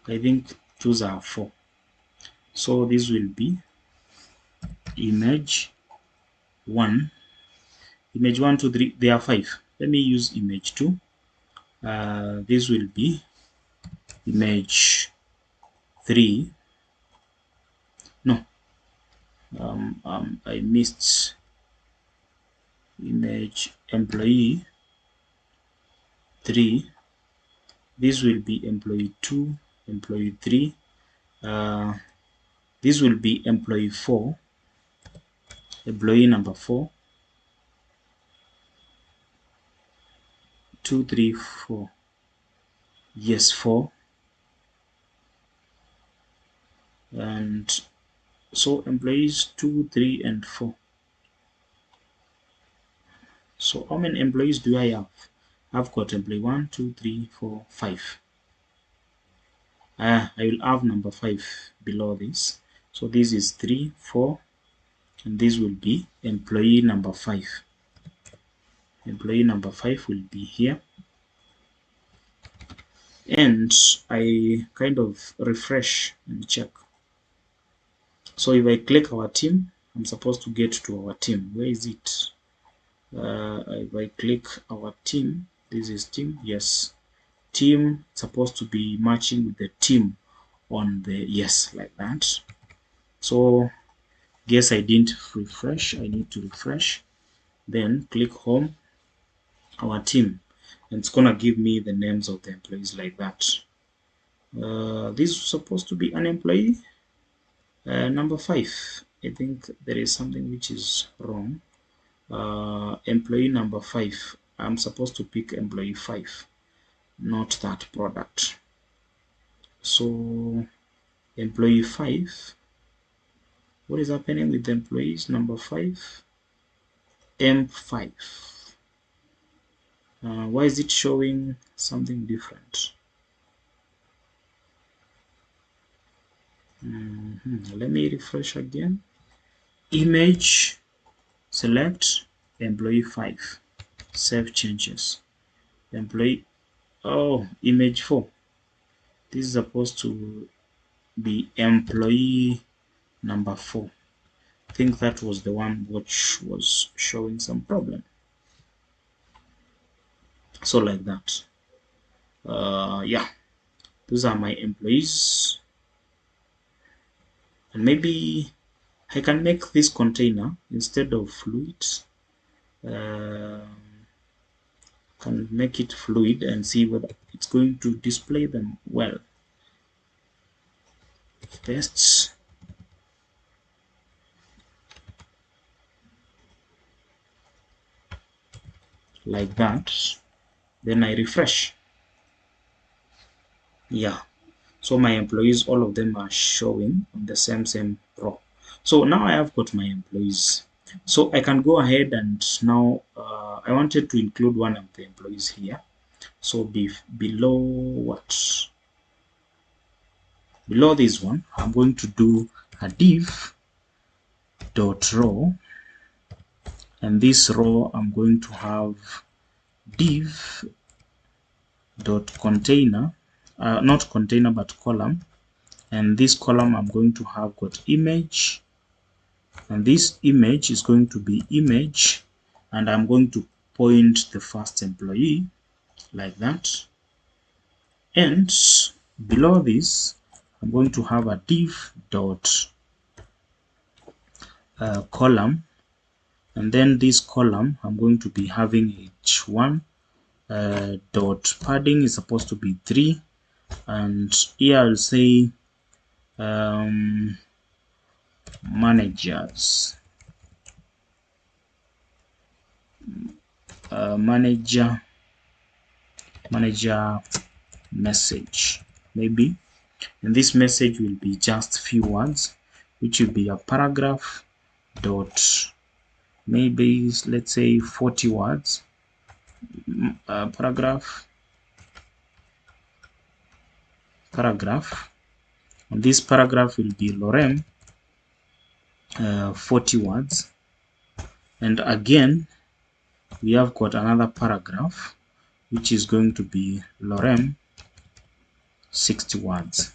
I think those are 4. So this will be image 1, image 1, 2, 3. There are 5. Let me use image 2. This will be image 3. No, I missed image employee 3. This will be employee 2, employee 3. This will be employee 4, employee number 4, 2, 3, 4. Yes, 4. And so employees 2, 3, and 4. So how many employees do I have? I've got employee 1, 2, 3, 4, 5. I will have number 5 below this. So this is 3, 4, and this will be employee number 5. Employee number 5 will be here. And I kind of refresh and check. So if I click our team, I'm supposed to get to our team. Where is it? If I click our team, this is team. Yes, team supposed to be matching with the team on the yes, like that. So guess I didn't refresh. I need to refresh. Then click home, our team, and it's gonna give me the names of the employees like that. This is supposed to be an employee number 5. I think there is something which is wrong. Employee number 5. I'm supposed to pick employee 5, not that product. So employee 5, what is happening with the employees number 5? M5. Why is it showing something different? Let me refresh again. Image, select employee 5, save changes. Employee, oh, image 4. This is supposed to be employee number 4. I think that was the one which was showing some problem. So like that. Yeah, those are my employees. And maybe I can make this container instead of fluid. Can make it fluid and see whether it's going to display them well. Tests. Like that. Then I refresh. Yeah. So my employees, all of them are showing on the same row. So now I have got my employees. So I can go ahead and now I wanted to include one of the employees here. So below what? Below this one, I'm going to do a div dot row, and this row I'm going to have div dot container, not container but column, and this column I'm going to have got image, and this image is going to be image, and I'm going to point the first employee like that. And below this I'm going to have a div dot column, and then this column I'm going to be having h1 dot padding is supposed to be 3, and here I'll say managers, manager message maybe, and this message will be just few words, which will be a paragraph dot maybe let's say 40 words, paragraph, and this paragraph will be lorem 40 words, and again we have got another paragraph which is going to be lorem 60 words,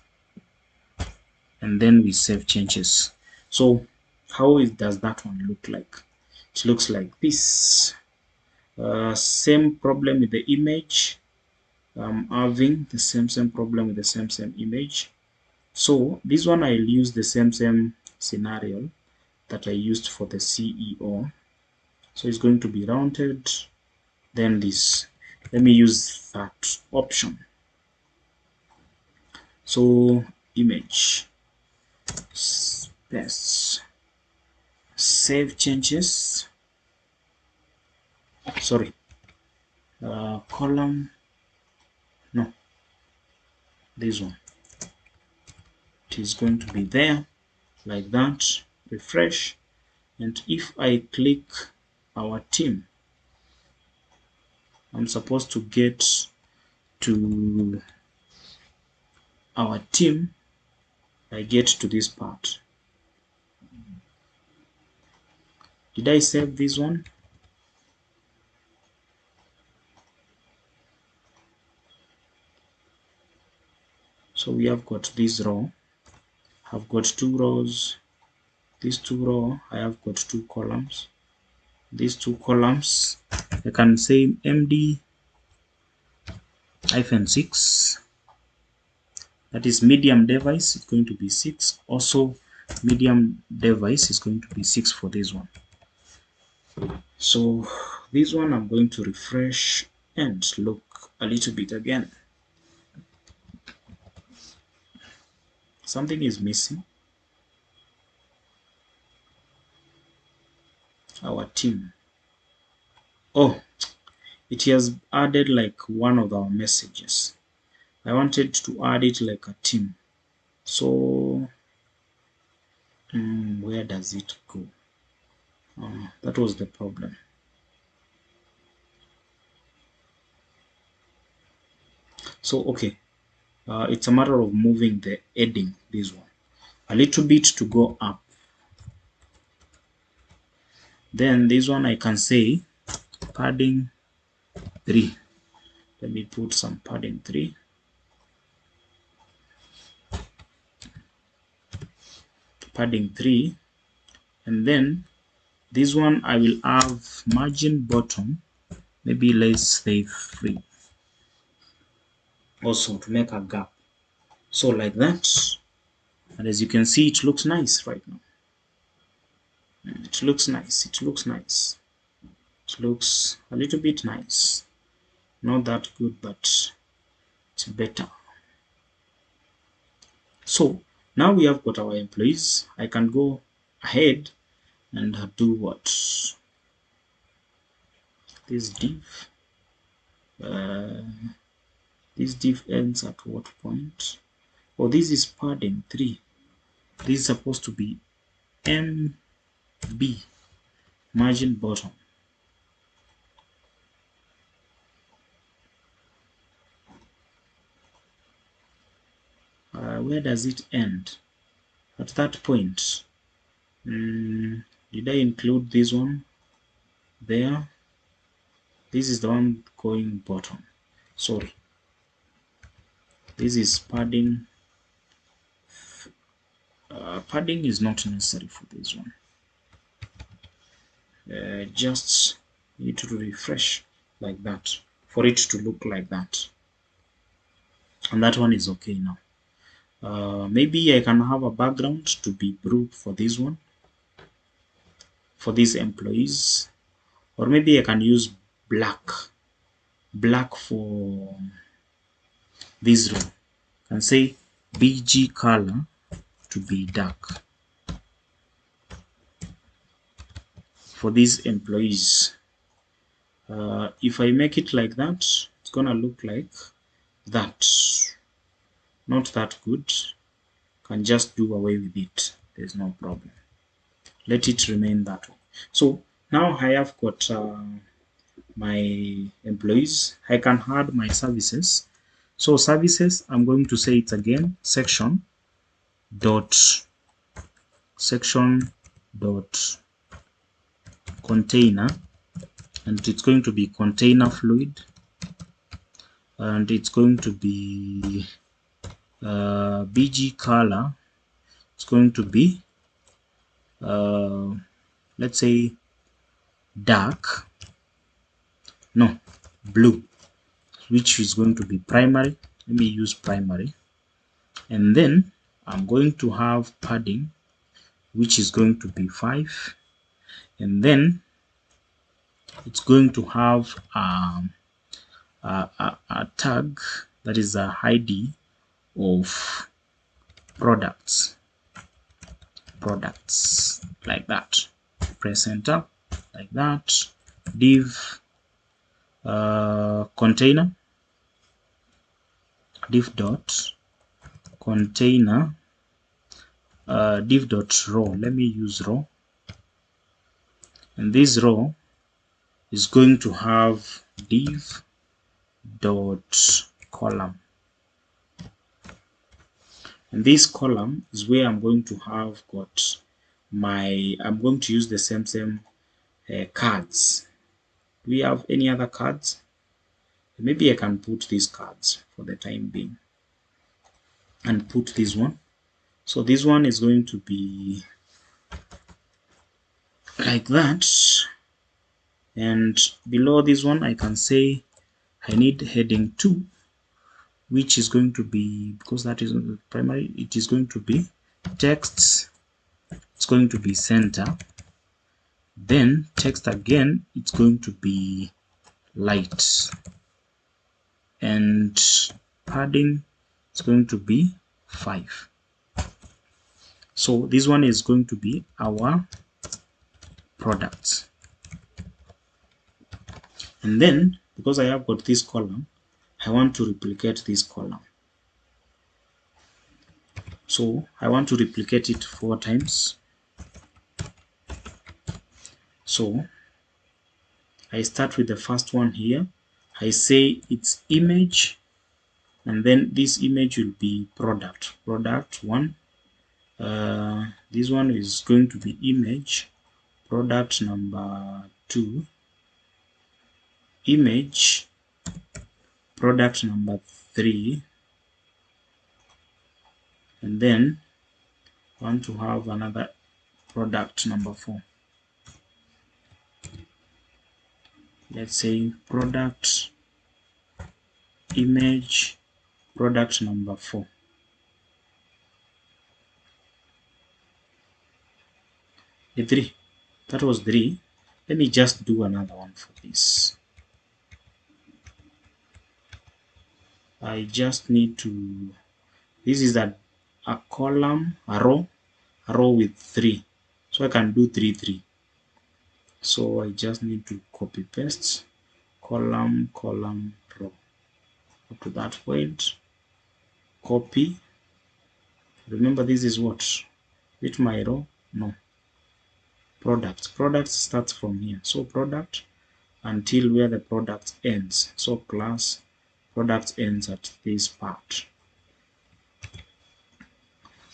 and then we save changes. So how does that one look like? It looks like this. Same problem with the image. I'm having the same problem with the same image. So this one I'll use the same scenario that I used for the CEO. So it's going to be rounded, then this. Let me use that option. So image, space, save changes, sorry, column, no, this one, it is going to be there like that. Refresh, and if I click our team, I'm supposed to get to our team. I get to this part. Did I save this one? So we have got this row. I've got 2 rows. These 2 rows, I have got 2 columns. These 2 columns, I can say MD-6, that is medium device, it's going to be 6. Also medium device is going to be 6 for this one. So this one I'm going to refresh and look a little bit again. Something is missing. Our team. Oh, it has added like one of our messages. I wanted to add it like a team. So where does it go? That was the problem. So okay, it's a matter of moving the heading, this one, a little bit to go up. Then this one I can say padding 3. Let me put some padding 3. Padding 3. And then this one I will have margin bottom. Maybe let's say 3. Also to make a gap. So like that. And as you can see, it looks nice right now. It looks nice. It looks nice. It looks a little bit nice. Not that good, but it's better. So now we have got our employees. I can go ahead and do what? This div. This div ends at what point? Oh, this is padding 3. This is supposed to be MB, margin bottom. Where does it end? At that point. Did I include this one there? This is the one going bottom. Sorry. This is padding. Padding is not necessary for this one. Just need to refresh like that for it to look like that. And that one is okay now. Maybe I can have a background to be blue for this one, for these employees, or maybe I can use black for this row, and say BG color to be dark for these employees. If I make it like that, it's gonna look like that. Not that good. Can just do away with it. There's no problem. Let it remain that way. So now I have got my employees. I can add my services. So services, I'm going to say it again, section dot container, and it's going to be container fluid, and it's going to be BG color. It's going to be let's say dark, no, blue, which is going to be primary. Let me use primary. And then I'm going to have padding, which is going to be 5. And then it's going to have a tag that is a ID of products like that. Press enter like that. Div container, div dot container, div dot row. Let me use row, and this row is going to have div dot column, and this column is where I'm going to have got my, I'm going to use the same cards. Do we have any other cards? Maybe I can put these cards for the time being and put this one. So this one is going to be like that, and below this one I can say I need heading 2 which is going to be, because that is the primary, it is going to be text, it's going to be center, then text again, it's going to be light, and padding is going to be 5. So this one is going to be our product. And then because I have got this column, I want to replicate this column. So I want to replicate it 4 times. So I start with the first one here. I say it's image, and then this image will be product 1. This one is going to be image product number 2, image product number 3, and then I want to have another product number 4. Let's say product image product number 4. The 3, that was 3. Let me just do another one for this. I just need to, this is a column, a row with 3, so I can do 3 3. So I just need to copy paste column row up to that point, copy. Remember this is what with my row, no, product starts from here, so product until where the product ends, so class product ends at this part.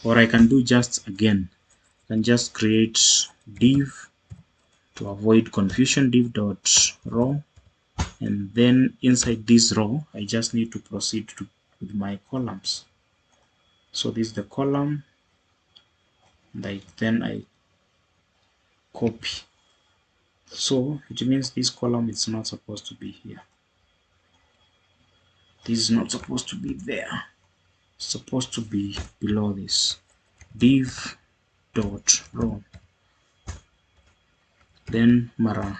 Or I can do just again, I can just create div to avoid confusion, div dot row, and then inside this row I just need to proceed with my columns. So this is the column, and then I copy. So it means this column is not supposed to be here, this is not supposed to be there, it's supposed to be below this, div dot row, then mara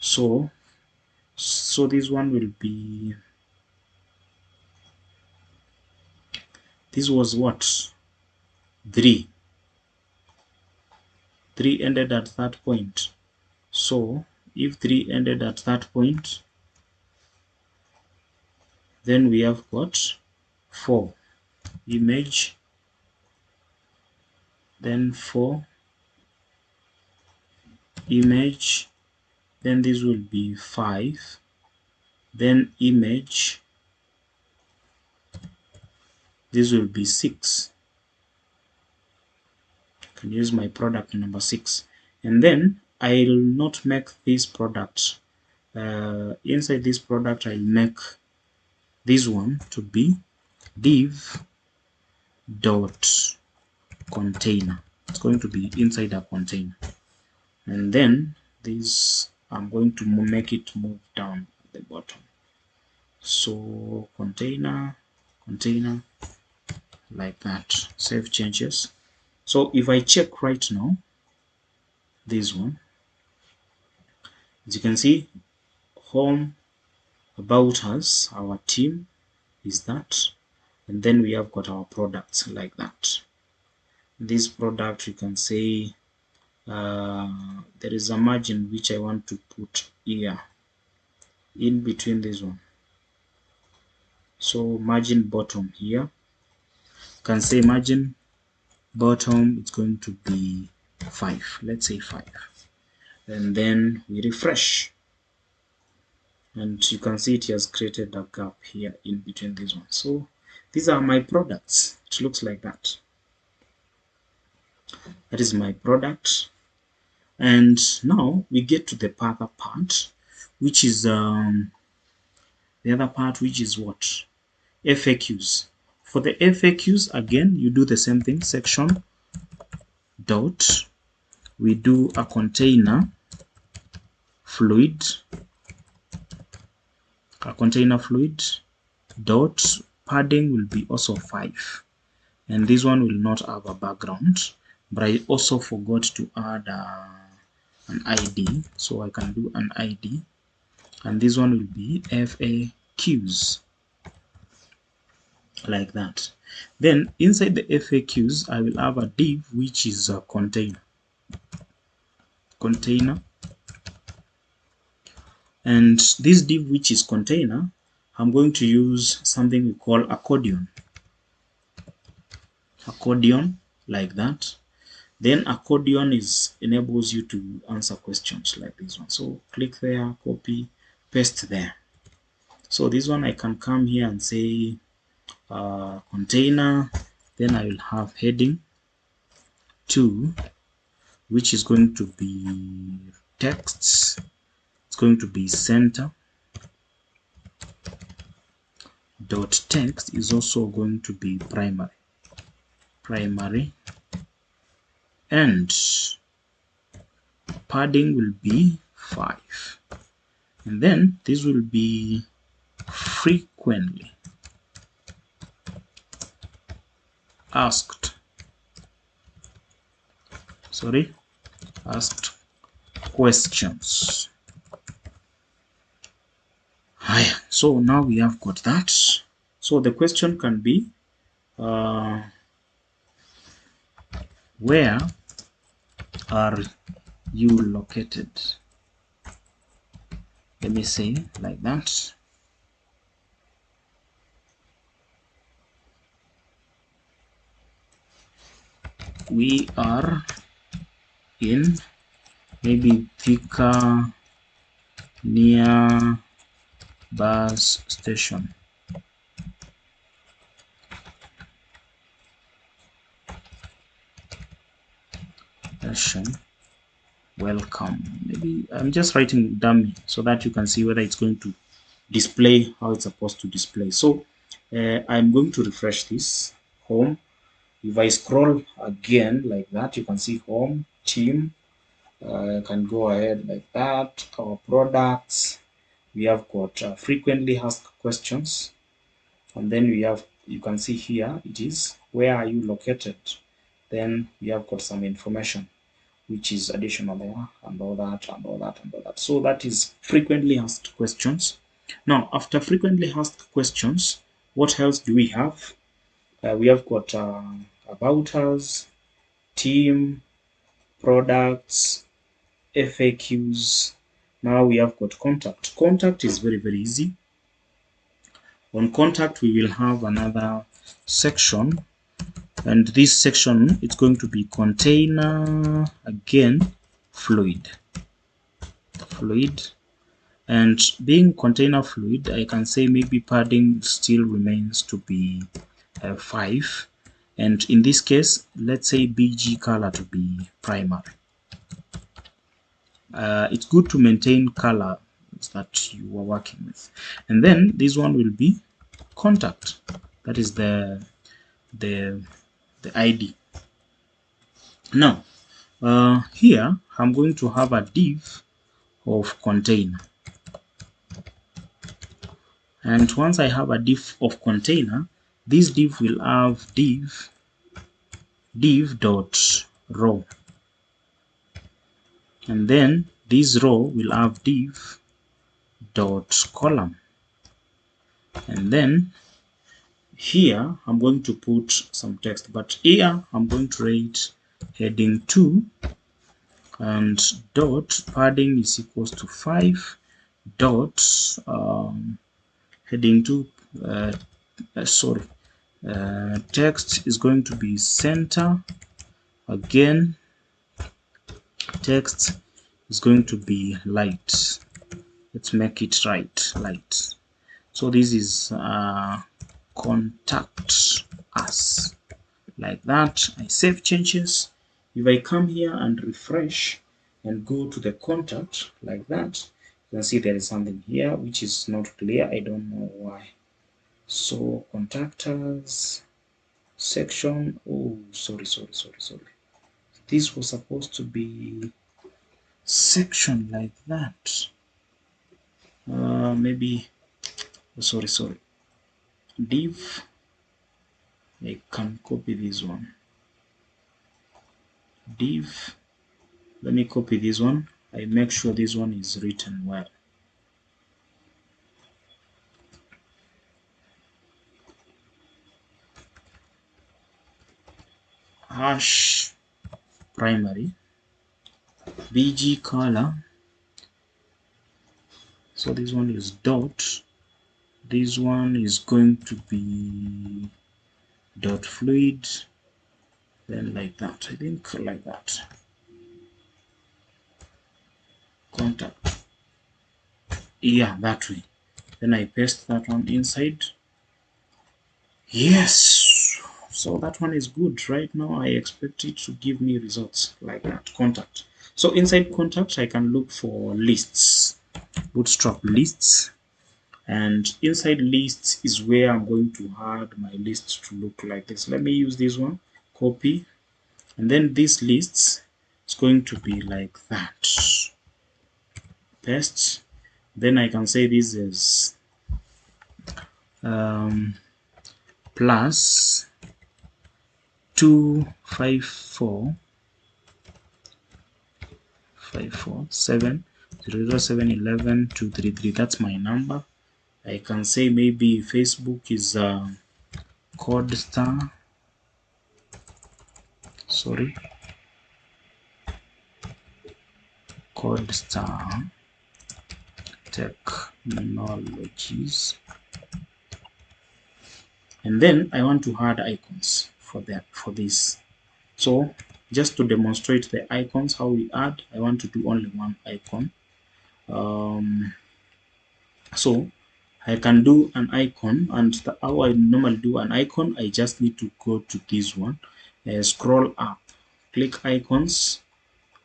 4. So this one will be, this was what, 3 ended at that point. So if 3 ended at that point, then we have got 4 image, then 4 image, then this will be 5, then image, this will be 6. I can use my product number 6, and then I'll not make this product, inside this product I'll make this one to be div dot container, it's going to be inside a container, and then this I'm going to make it move down at the bottom, so container like that. Save changes. So if I check right now this one, as you can see, home, about us, our team is that, and then we have got our products like that. This product, you can say there is a margin which I want to put here in between this one, so margin bottom here, you can say margin bottom, it's going to be 5, let's say 5, and then we refresh, and you can see it has created a gap here in between this one. So these are my products, it looks like that. That is my product. And now we get to the other part, which is the other part, which is what? FAQs. For the FAQs, again, you do the same thing, section dot, we do a container fluid, a container fluid dot padding will be also 5, and this one will not have a background, but I also forgot to add an ID, so I can do an ID, and this one will be FAQs, like that. Then inside the FAQs I will have a div which is a container, and this div which is container, I'm going to use something we call accordion, like that. Then accordion enables you to answer questions like this one. So click there, copy, paste there. So this one I can come here and say container, then I will have heading 2, which is going to be texts. It's going to be center dot text is also going to be primary, and padding will be 5, and then this will be frequently asked questions. So now we have got that. So the question can be where are you located? Let me say like that. We are in maybe Thika near bus station. Welcome. Maybe I'm just writing dummy so that you can see whether it's going to display how it's supposed to display. So I'm going to refresh this home. If I scroll again like that, you can see home, team. I can go ahead like that. Our products, we have got frequently asked questions, and then we have, you can see here it is where are you located. Then we have got some information which is additional there, and all that. So that is frequently asked questions. Now after frequently asked questions, what else do we have? We have got about us, team, products, FAQs. Now we have got contact. Contact is very easy. On contact we will have another section, and this section it's going to be container, again fluid, and being container fluid, I can say maybe padding still remains to be 5, and in this case let's say BG color to be primary. It's good to maintain color that you are working with, and then this one will be contact, that is the ID. Now here I'm going to have a div of container, and once I have a div of container, this div will have div dot row, and then this row will have div dot column, and then here I'm going to put some text, but here I'm going to write heading 2 and dot padding is equals to 5 dot heading 2 text is going to be center, again text is going to be light. Let's make it light. So this is contact us, like that. I save changes. If I come here and refresh and go to the contact like that, you can see there is something here which is not clear. I don't know why. So contactors section, oh sorry, this was supposed to be section like that. Maybe sorry, div. I can copy this one, div. Let me copy this one. I make sure this one is written well. Hash primary bg color. So this one is dot. This one is going to be dot fluid. Then like that. I think like that. Contact. Yeah, that way. Then I paste that one inside. Yes. So that one is good. Right now I expect it to give me results like that. Contact. So inside contact I can look for lists. Bootstrap lists. And inside lists is where I'm going to add my list to look like this. Let me use this one. Copy. And then this lists is going to be like that. Paste. Then I can say this is plus 254 7 0 7 11 233. That's my number. I can say maybe Facebook is Codestar. Sorry, Codestar Technologies. And then I want to add icons for this. So just to demonstrate the icons, how we add, I want to do only one icon. So I can do an icon, and how I normally do an icon, I just need to go to this one, scroll up, click icons.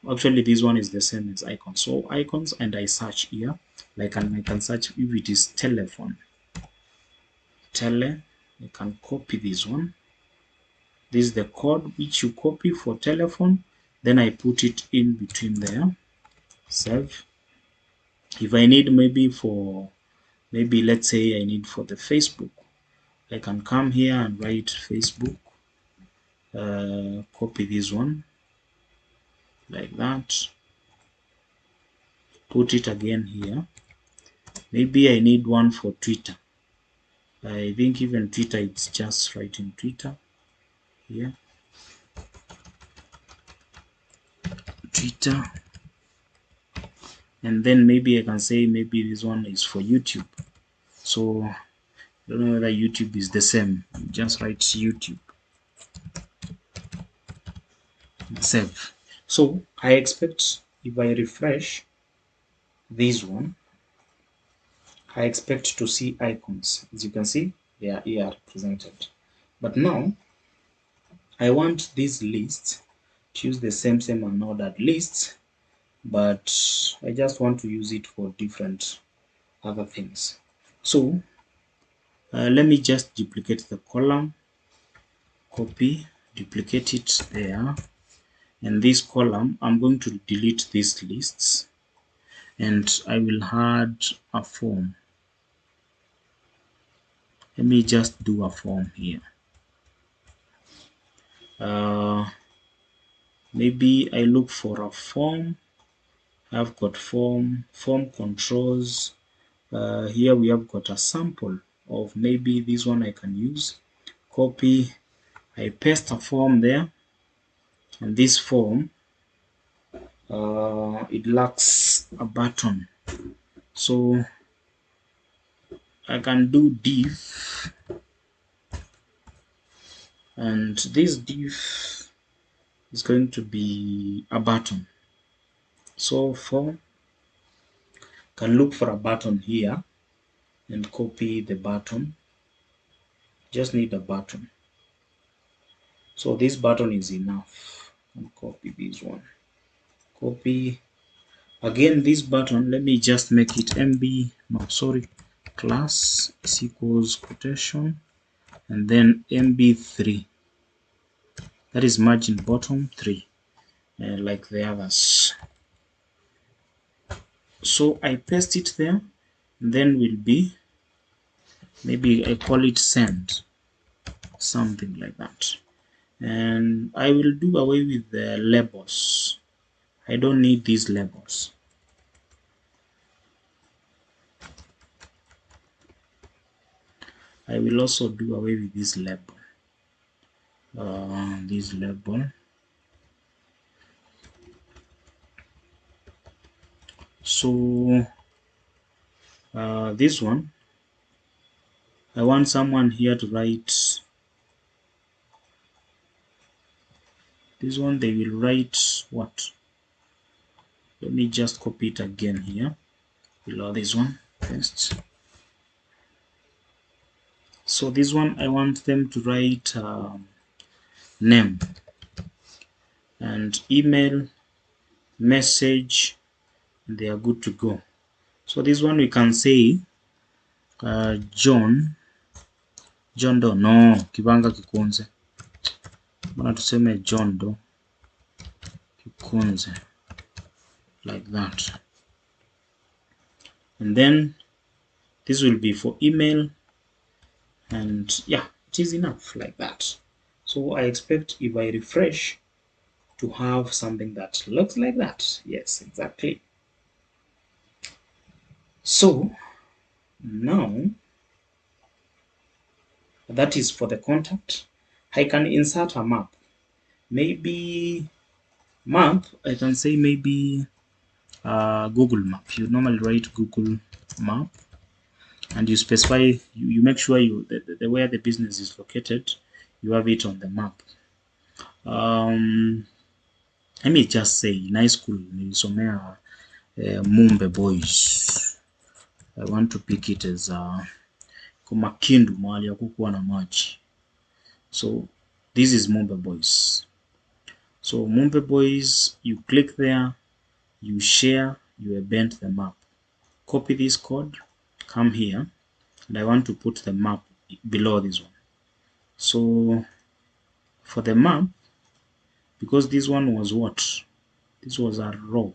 Actually this one is the same as icons. So icons, and I search here. Like, I can search if it is telephone. I can copy this one. This is the code which you copy for telephone. Then I put it in between there. Save. If I need maybe let's say I need for the Facebook, I can come here and write Facebook. Copy this one like that. Put it again here. Maybe I need one for Twitter. I think even Twitter, it's just writing Twitter here. Twitter. And then maybe I can say maybe this one is for YouTube. So I don't know whether YouTube is the same. Just write YouTube. Save. So I expect if I refresh this one, I expect to see icons. As you can see, they are here presented. But now I want this list to use the same unordered lists, but I just want to use it for different other things. So let me just duplicate the column, copy, duplicate it there, and this column I'm going to delete these lists, and I will add a form. Let me just do a form here. Maybe I look for a form. I've got form controls. Here we have got a sample of maybe this one I can use. Copy, I paste a form there, and this form it lacks a button, so I can do div, and this div is going to be a button. So form can look for a button here and copy the button. Just need a button. So this button is enough. And copy this one. Copy again this button. Let me just make it class is equals quotation and then MB3. That is margin bottom 3, like the others. So I paste it there, and then will be maybe I call it send, something like that. And I will do away with the labels. I don't need these labels. I will also do away with this label. This label. So this one, I want someone here to write. This one they will write what? Let me just copy it again here below this one. Paste. So this one I want them to write name and email, message, and they are good to go. So this one we can say John Do, no, kibanga kikunze, bana tuseme John Do kikunze, like that. And then this will be for email, and yeah, it is enough like that. So I expect if I refresh to have something that looks like that. Yes, exactly. So now that is for the contact. I can insert a map. Maybe map, I can say maybe Google Map. You normally write Google Map, and you specify, you make sure the where the business is located, you have it on the map. Let me just say in high school nilisomea Mumbe Boys. I want to pick it as Kumakindu, mahali hakukuwa na maji. So this is Mumbe Boys. So Mumbe Boys, you click there, you share, you event the map. Copy this code, come here, and I want to put the map below this one. So for the map, because this one was what? This was a row.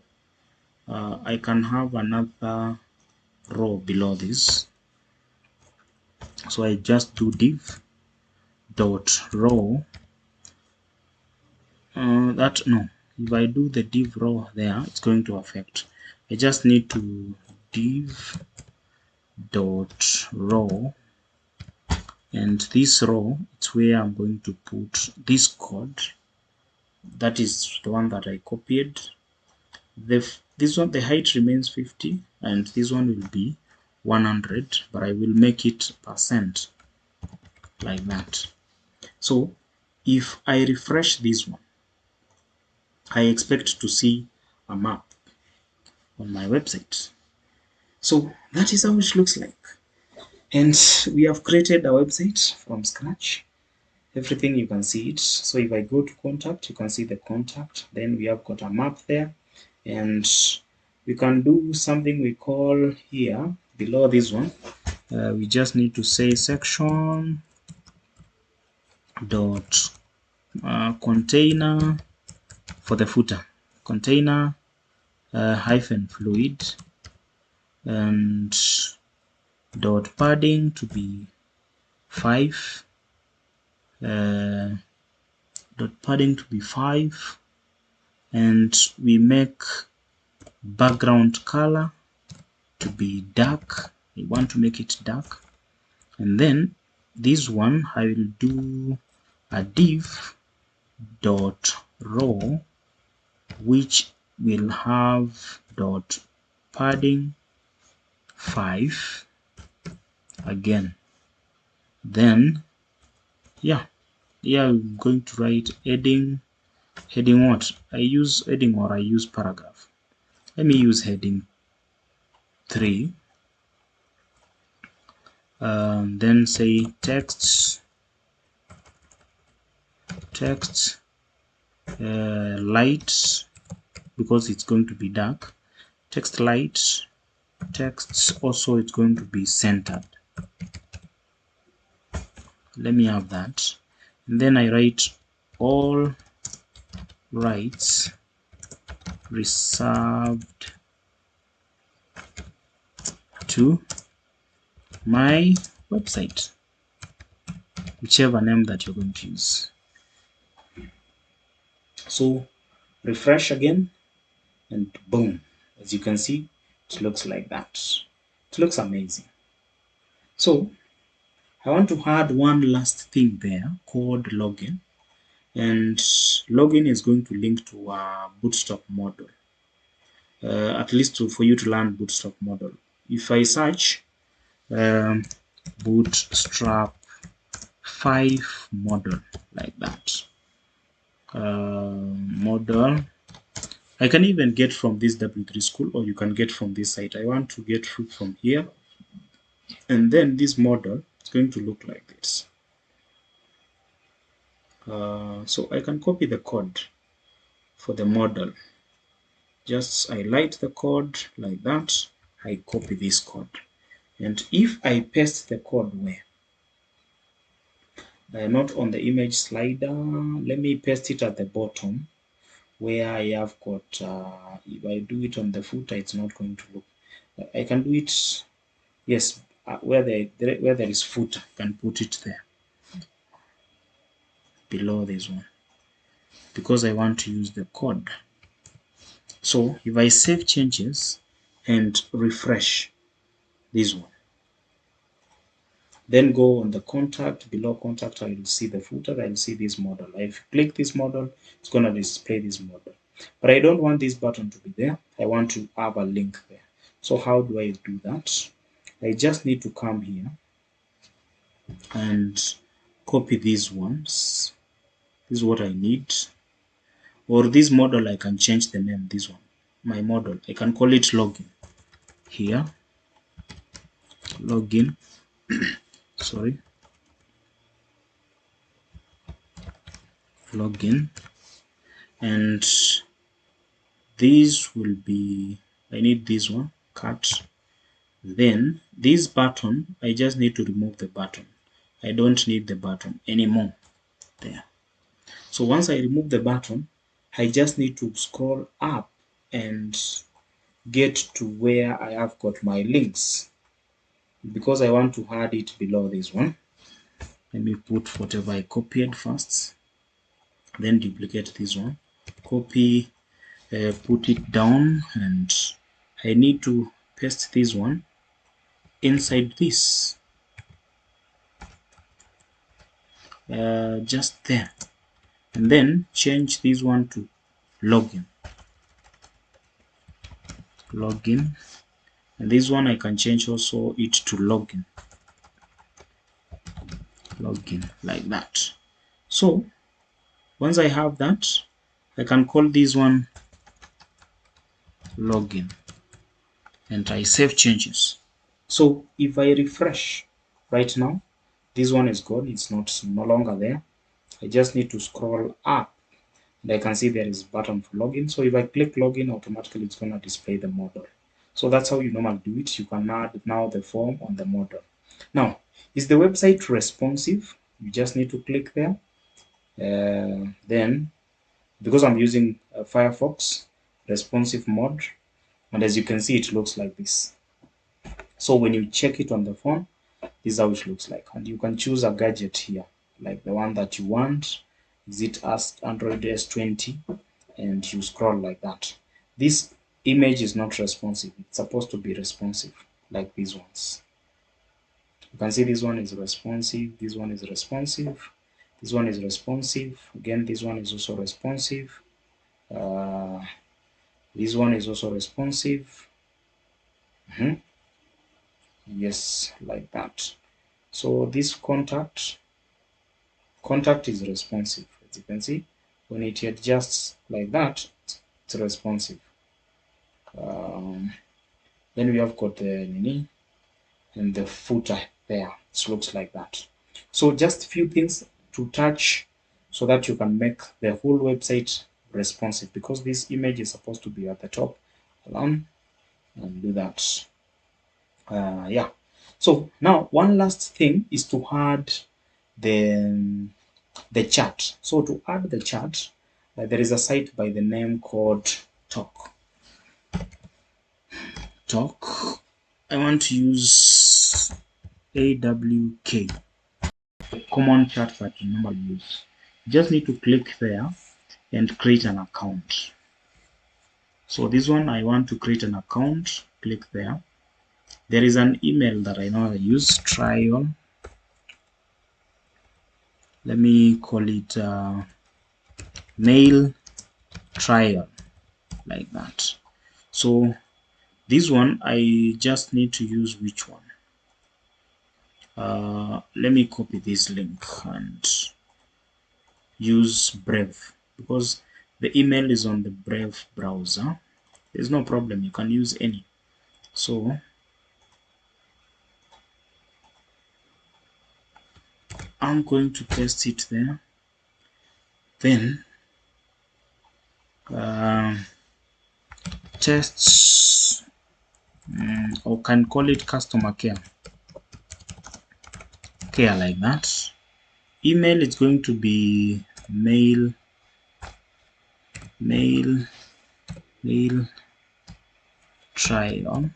I can have another row below this. So I just do div dot row. If I do the div row there, it's going to affect. I just need to div dot row, and this row, it's where I'm going to put this code. That is the one that I copied. This one, the height remains 50, and this one will be 100, but I will make it %, like that. So if I refresh this one, I expect to see a map on my website. So that is how it looks like. And we have created a website from scratch. Everything, you can see it. So if I go to contact, you can see the contact. Then we have got a map there, and we can do something we call here below this one. We just need to say section dot container for the footer, container hyphen fluid, and dot padding to be 5, dot padding to be 5, and we make background color to be dark. I want to make it dark. And then this one, I will do a div dot row, which will have dot padding 5 again. Then yeah, I'm going to write heading what? I use heading or I use paragraph. Let me use heading 3. Then say text light, because it's going to be dark. Text light. Text also, it's going to be centered. Let me have that. And then I write all rights reserved to my website, whichever name that you're going to use. So refresh again, and boom, as you can see, it looks like that. It looks amazing. So I want to add one last thing there called login, and login is going to link to a bootstrap model, at least for you to learn bootstrap model. If I search bootstrap 5 model like that, model, I can even get from this W3 school, or you can get from this site. I want to get from here, and then this model is going to look like this. So I can copy the code for the model. Just highlight the code like that. I copy this code, and if I paste the code where, not on the image slider, let me paste it at the bottom where I have got, if I do it on the footer, it's not going to look. I can do it, yes, where there is footer, I can put it there below this one, because I want to use the code. So if I save changes and refresh this one, then go on the contact, below contact, I will see the footer, I will see this model. If you click this model, it's going to display this model. But I don't want this button to be there. I want to have a link there. So how do I do that? I just need to come here and copy these ones. This is what I need. Or this model, I can change the name, this one. My model, I can call it login. Here, login, sorry, login. And this will be, I need this one, cut. Then this button, I just need to remove the button. I don't need the button anymore there. So once I remove the button, I just need to scroll up and get to where I have got my links, because I want to add it below this one. Let me put whatever I copied first, then duplicate this one, copy, put it down, and I need to paste this one inside this, just there, and then change this one to login, and this one I can change also it to login like that. So once I have that, I can call this one login, and I save changes. So if I refresh right now, this one is gone, it's no longer there. I just need to scroll up, and I can see there is a button for login. So if I click login, automatically it's going to display the model. So that's how you normally do it. You can add now the form on the model. Now, is the website responsive? You just need to click there. Then, because I'm using Firefox responsive mode, and as you can see, it looks like this. So when you check it on the phone, this is how it looks like. And you can choose a gadget here, like the one that you want. Is it Android S20? And you scroll like that. This image is not responsive. It's supposed to be responsive, like these ones. You can see this one is responsive, this one is responsive, this one is responsive. Again, this one is also responsive. This one is also responsive. Yes, like that. So this contact is responsive. As you can see, when it adjusts like that, it's responsive. Then we have got the nini and the footer there. It looks like that. So just a few things to touch so that you can make the whole website responsive, because this image is supposed to be at the top. Alone and do that. Yeah. So now one last thing is to add the chart. So to add the chart, there is a site by the name called Talk. I want to use AWK, common chat that you normally use. You just need to click there and create an account. So this one, I want to create an account. Click there. There is an email that I know I use, trial. Let me call it mail trial, like that. So this one, I just need to use which one? Let me copy this link and use Brave, because the email is on the Brave browser. There's no problem, you can use any. So I'm going to paste it there. Then tests, or can call it customer care, like that. Email is going to be mail trial.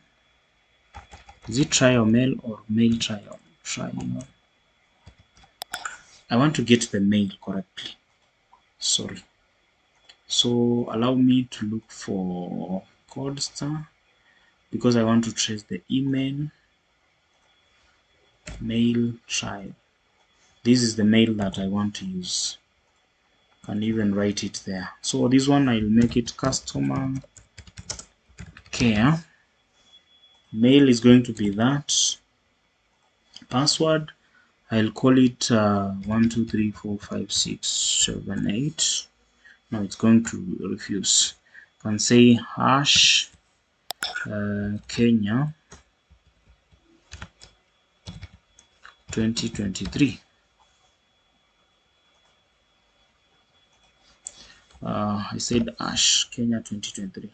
Is it trial mail or mail trial? I want to get the mail correctly. Sorry. So allow me to look for Codestar, because I want to trace the email. Mail trial. This is the mail that I want to use. Can even write it there. So this one, I'll make it customer care. Mail is going to be that. Password, I'll call it 12345678. No, it's going to refuse. Can say hash Kenya 2023. I said hash Kenya 2023.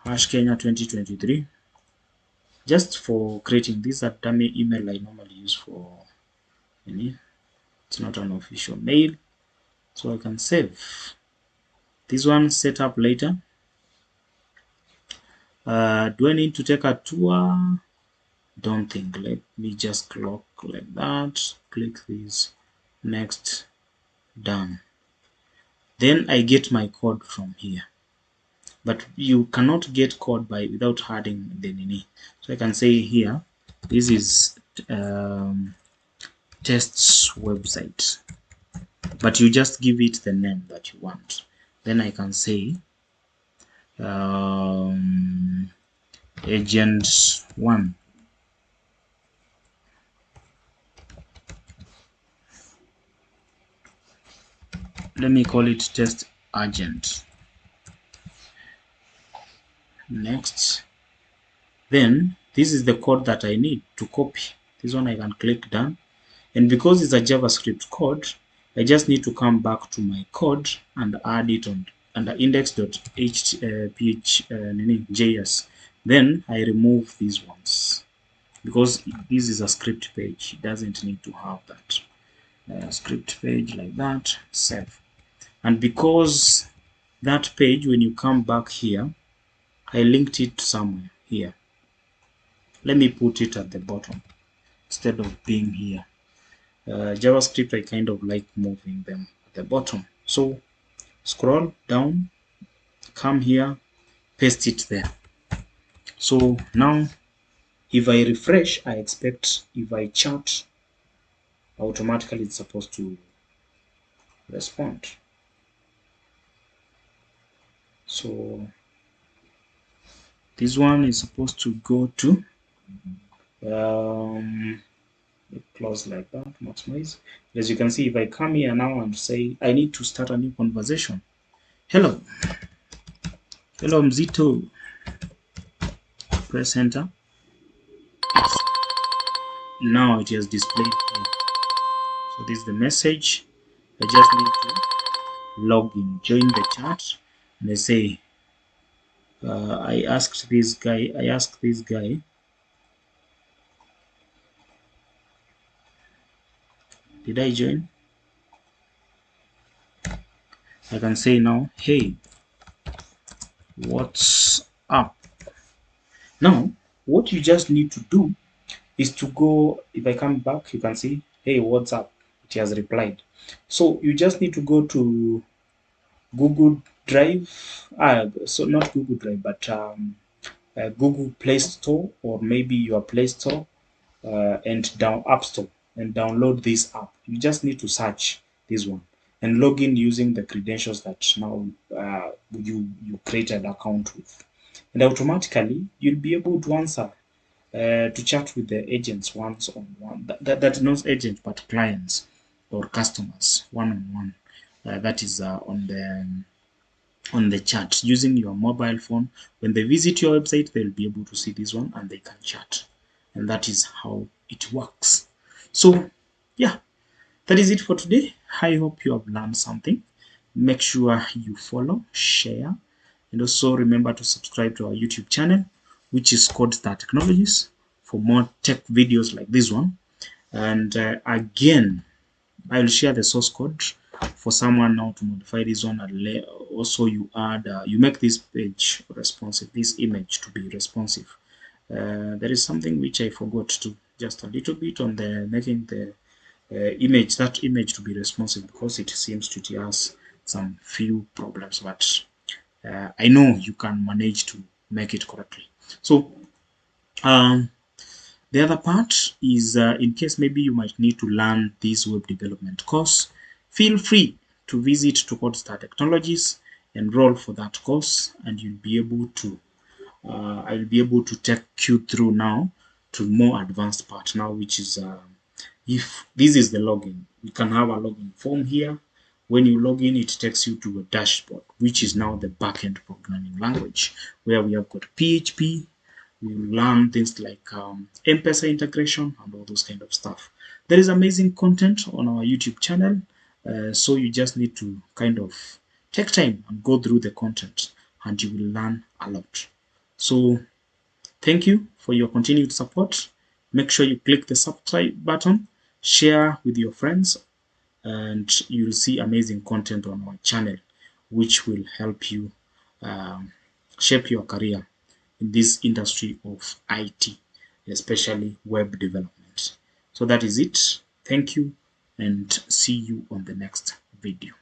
Hash Kenya 2023. Just for creating this, a dummy email I normally use for any. It's not an official mail, so I can save this one. Set up later. Do I need to take a tour? Don't think. Let me just clock like that. Click this. Next. Done. Then I get my code from here. But you cannot get code without adding the nini. So I can say here, this is tests website, but you just give it the name that you want. Then I can say agent 1. Let me call it test agent. Next. Then this is the code that I need to copy. This one I can click done. And because it's a JavaScript code, I just need to come back to my code and add it on under index.php.js. Then I remove these ones, because this is a script page. It doesn't need to have that script page, like that. Save. And because that page, when you come back here, I linked it somewhere here. Let me put it at the bottom instead of being here. JavaScript, I kind of like moving them at the bottom. So scroll down, come here, paste it there. So now if I refresh, I expect if I chat, automatically it's supposed to respond. So this one is supposed to go to close like that, maximize. As you can see, if I come here now and say I need to start a new conversation. Hello Mzito, press enter. Now it has displayed here. So this is the message. I just need to log in, join the chat, and I say I asked this guy, did I join? I can say now, hey, what's up? Now, what you just need to do is to go, if I come back, you can see, hey, what's up? It has replied. So you just need to go to Google Drive, so not Google Drive, but Google Play Store, or maybe your Play Store, and down App Store, and download this app. You just need to search this one and log in using the credentials that now you created account with, and automatically you'll be able to answer to chat with the agents once on one. That not agents but clients or customers one on one. That is on the chat using your mobile phone. When they visit your website, they'll be able to see this one and they can chat. And that is how it works. So, yeah, that is it for today. I hope you have learned something. Make sure you follow, share, and also remember to subscribe to our YouTube channel, which is Codestar Technologies, for more tech videos like this one. And again, I will share the source code for someone now to modify this one. And also you add, you make this page responsive, this image to be responsive. There is something which I forgot to just a little bit on the making the image, that image to be responsive, because it seems to has some few problems, but I know you can manage to make it correctly. So the other part is in case maybe you might need to learn this web development course, feel free to visit to Codestar Technologies, enroll for that course, and you'll be able to I'll be able to take you through now to more advanced part now, which is if this is the login, you can have a login form here. When you log in, it takes you to a dashboard, which is now the backend programming language, where we have got PHP. We learn things like M-Pesa integration and all those kind of stuff. There is amazing content on our YouTube channel, so you just need to kind of take time and go through the content, and you will learn a lot. So thank you for your continued support. Make sure you click the subscribe button, share with your friends, and you'll see amazing content on our channel, which will help you shape your career in this industry of IT, especially web development. So that is it. Thank you, and see you on the next video.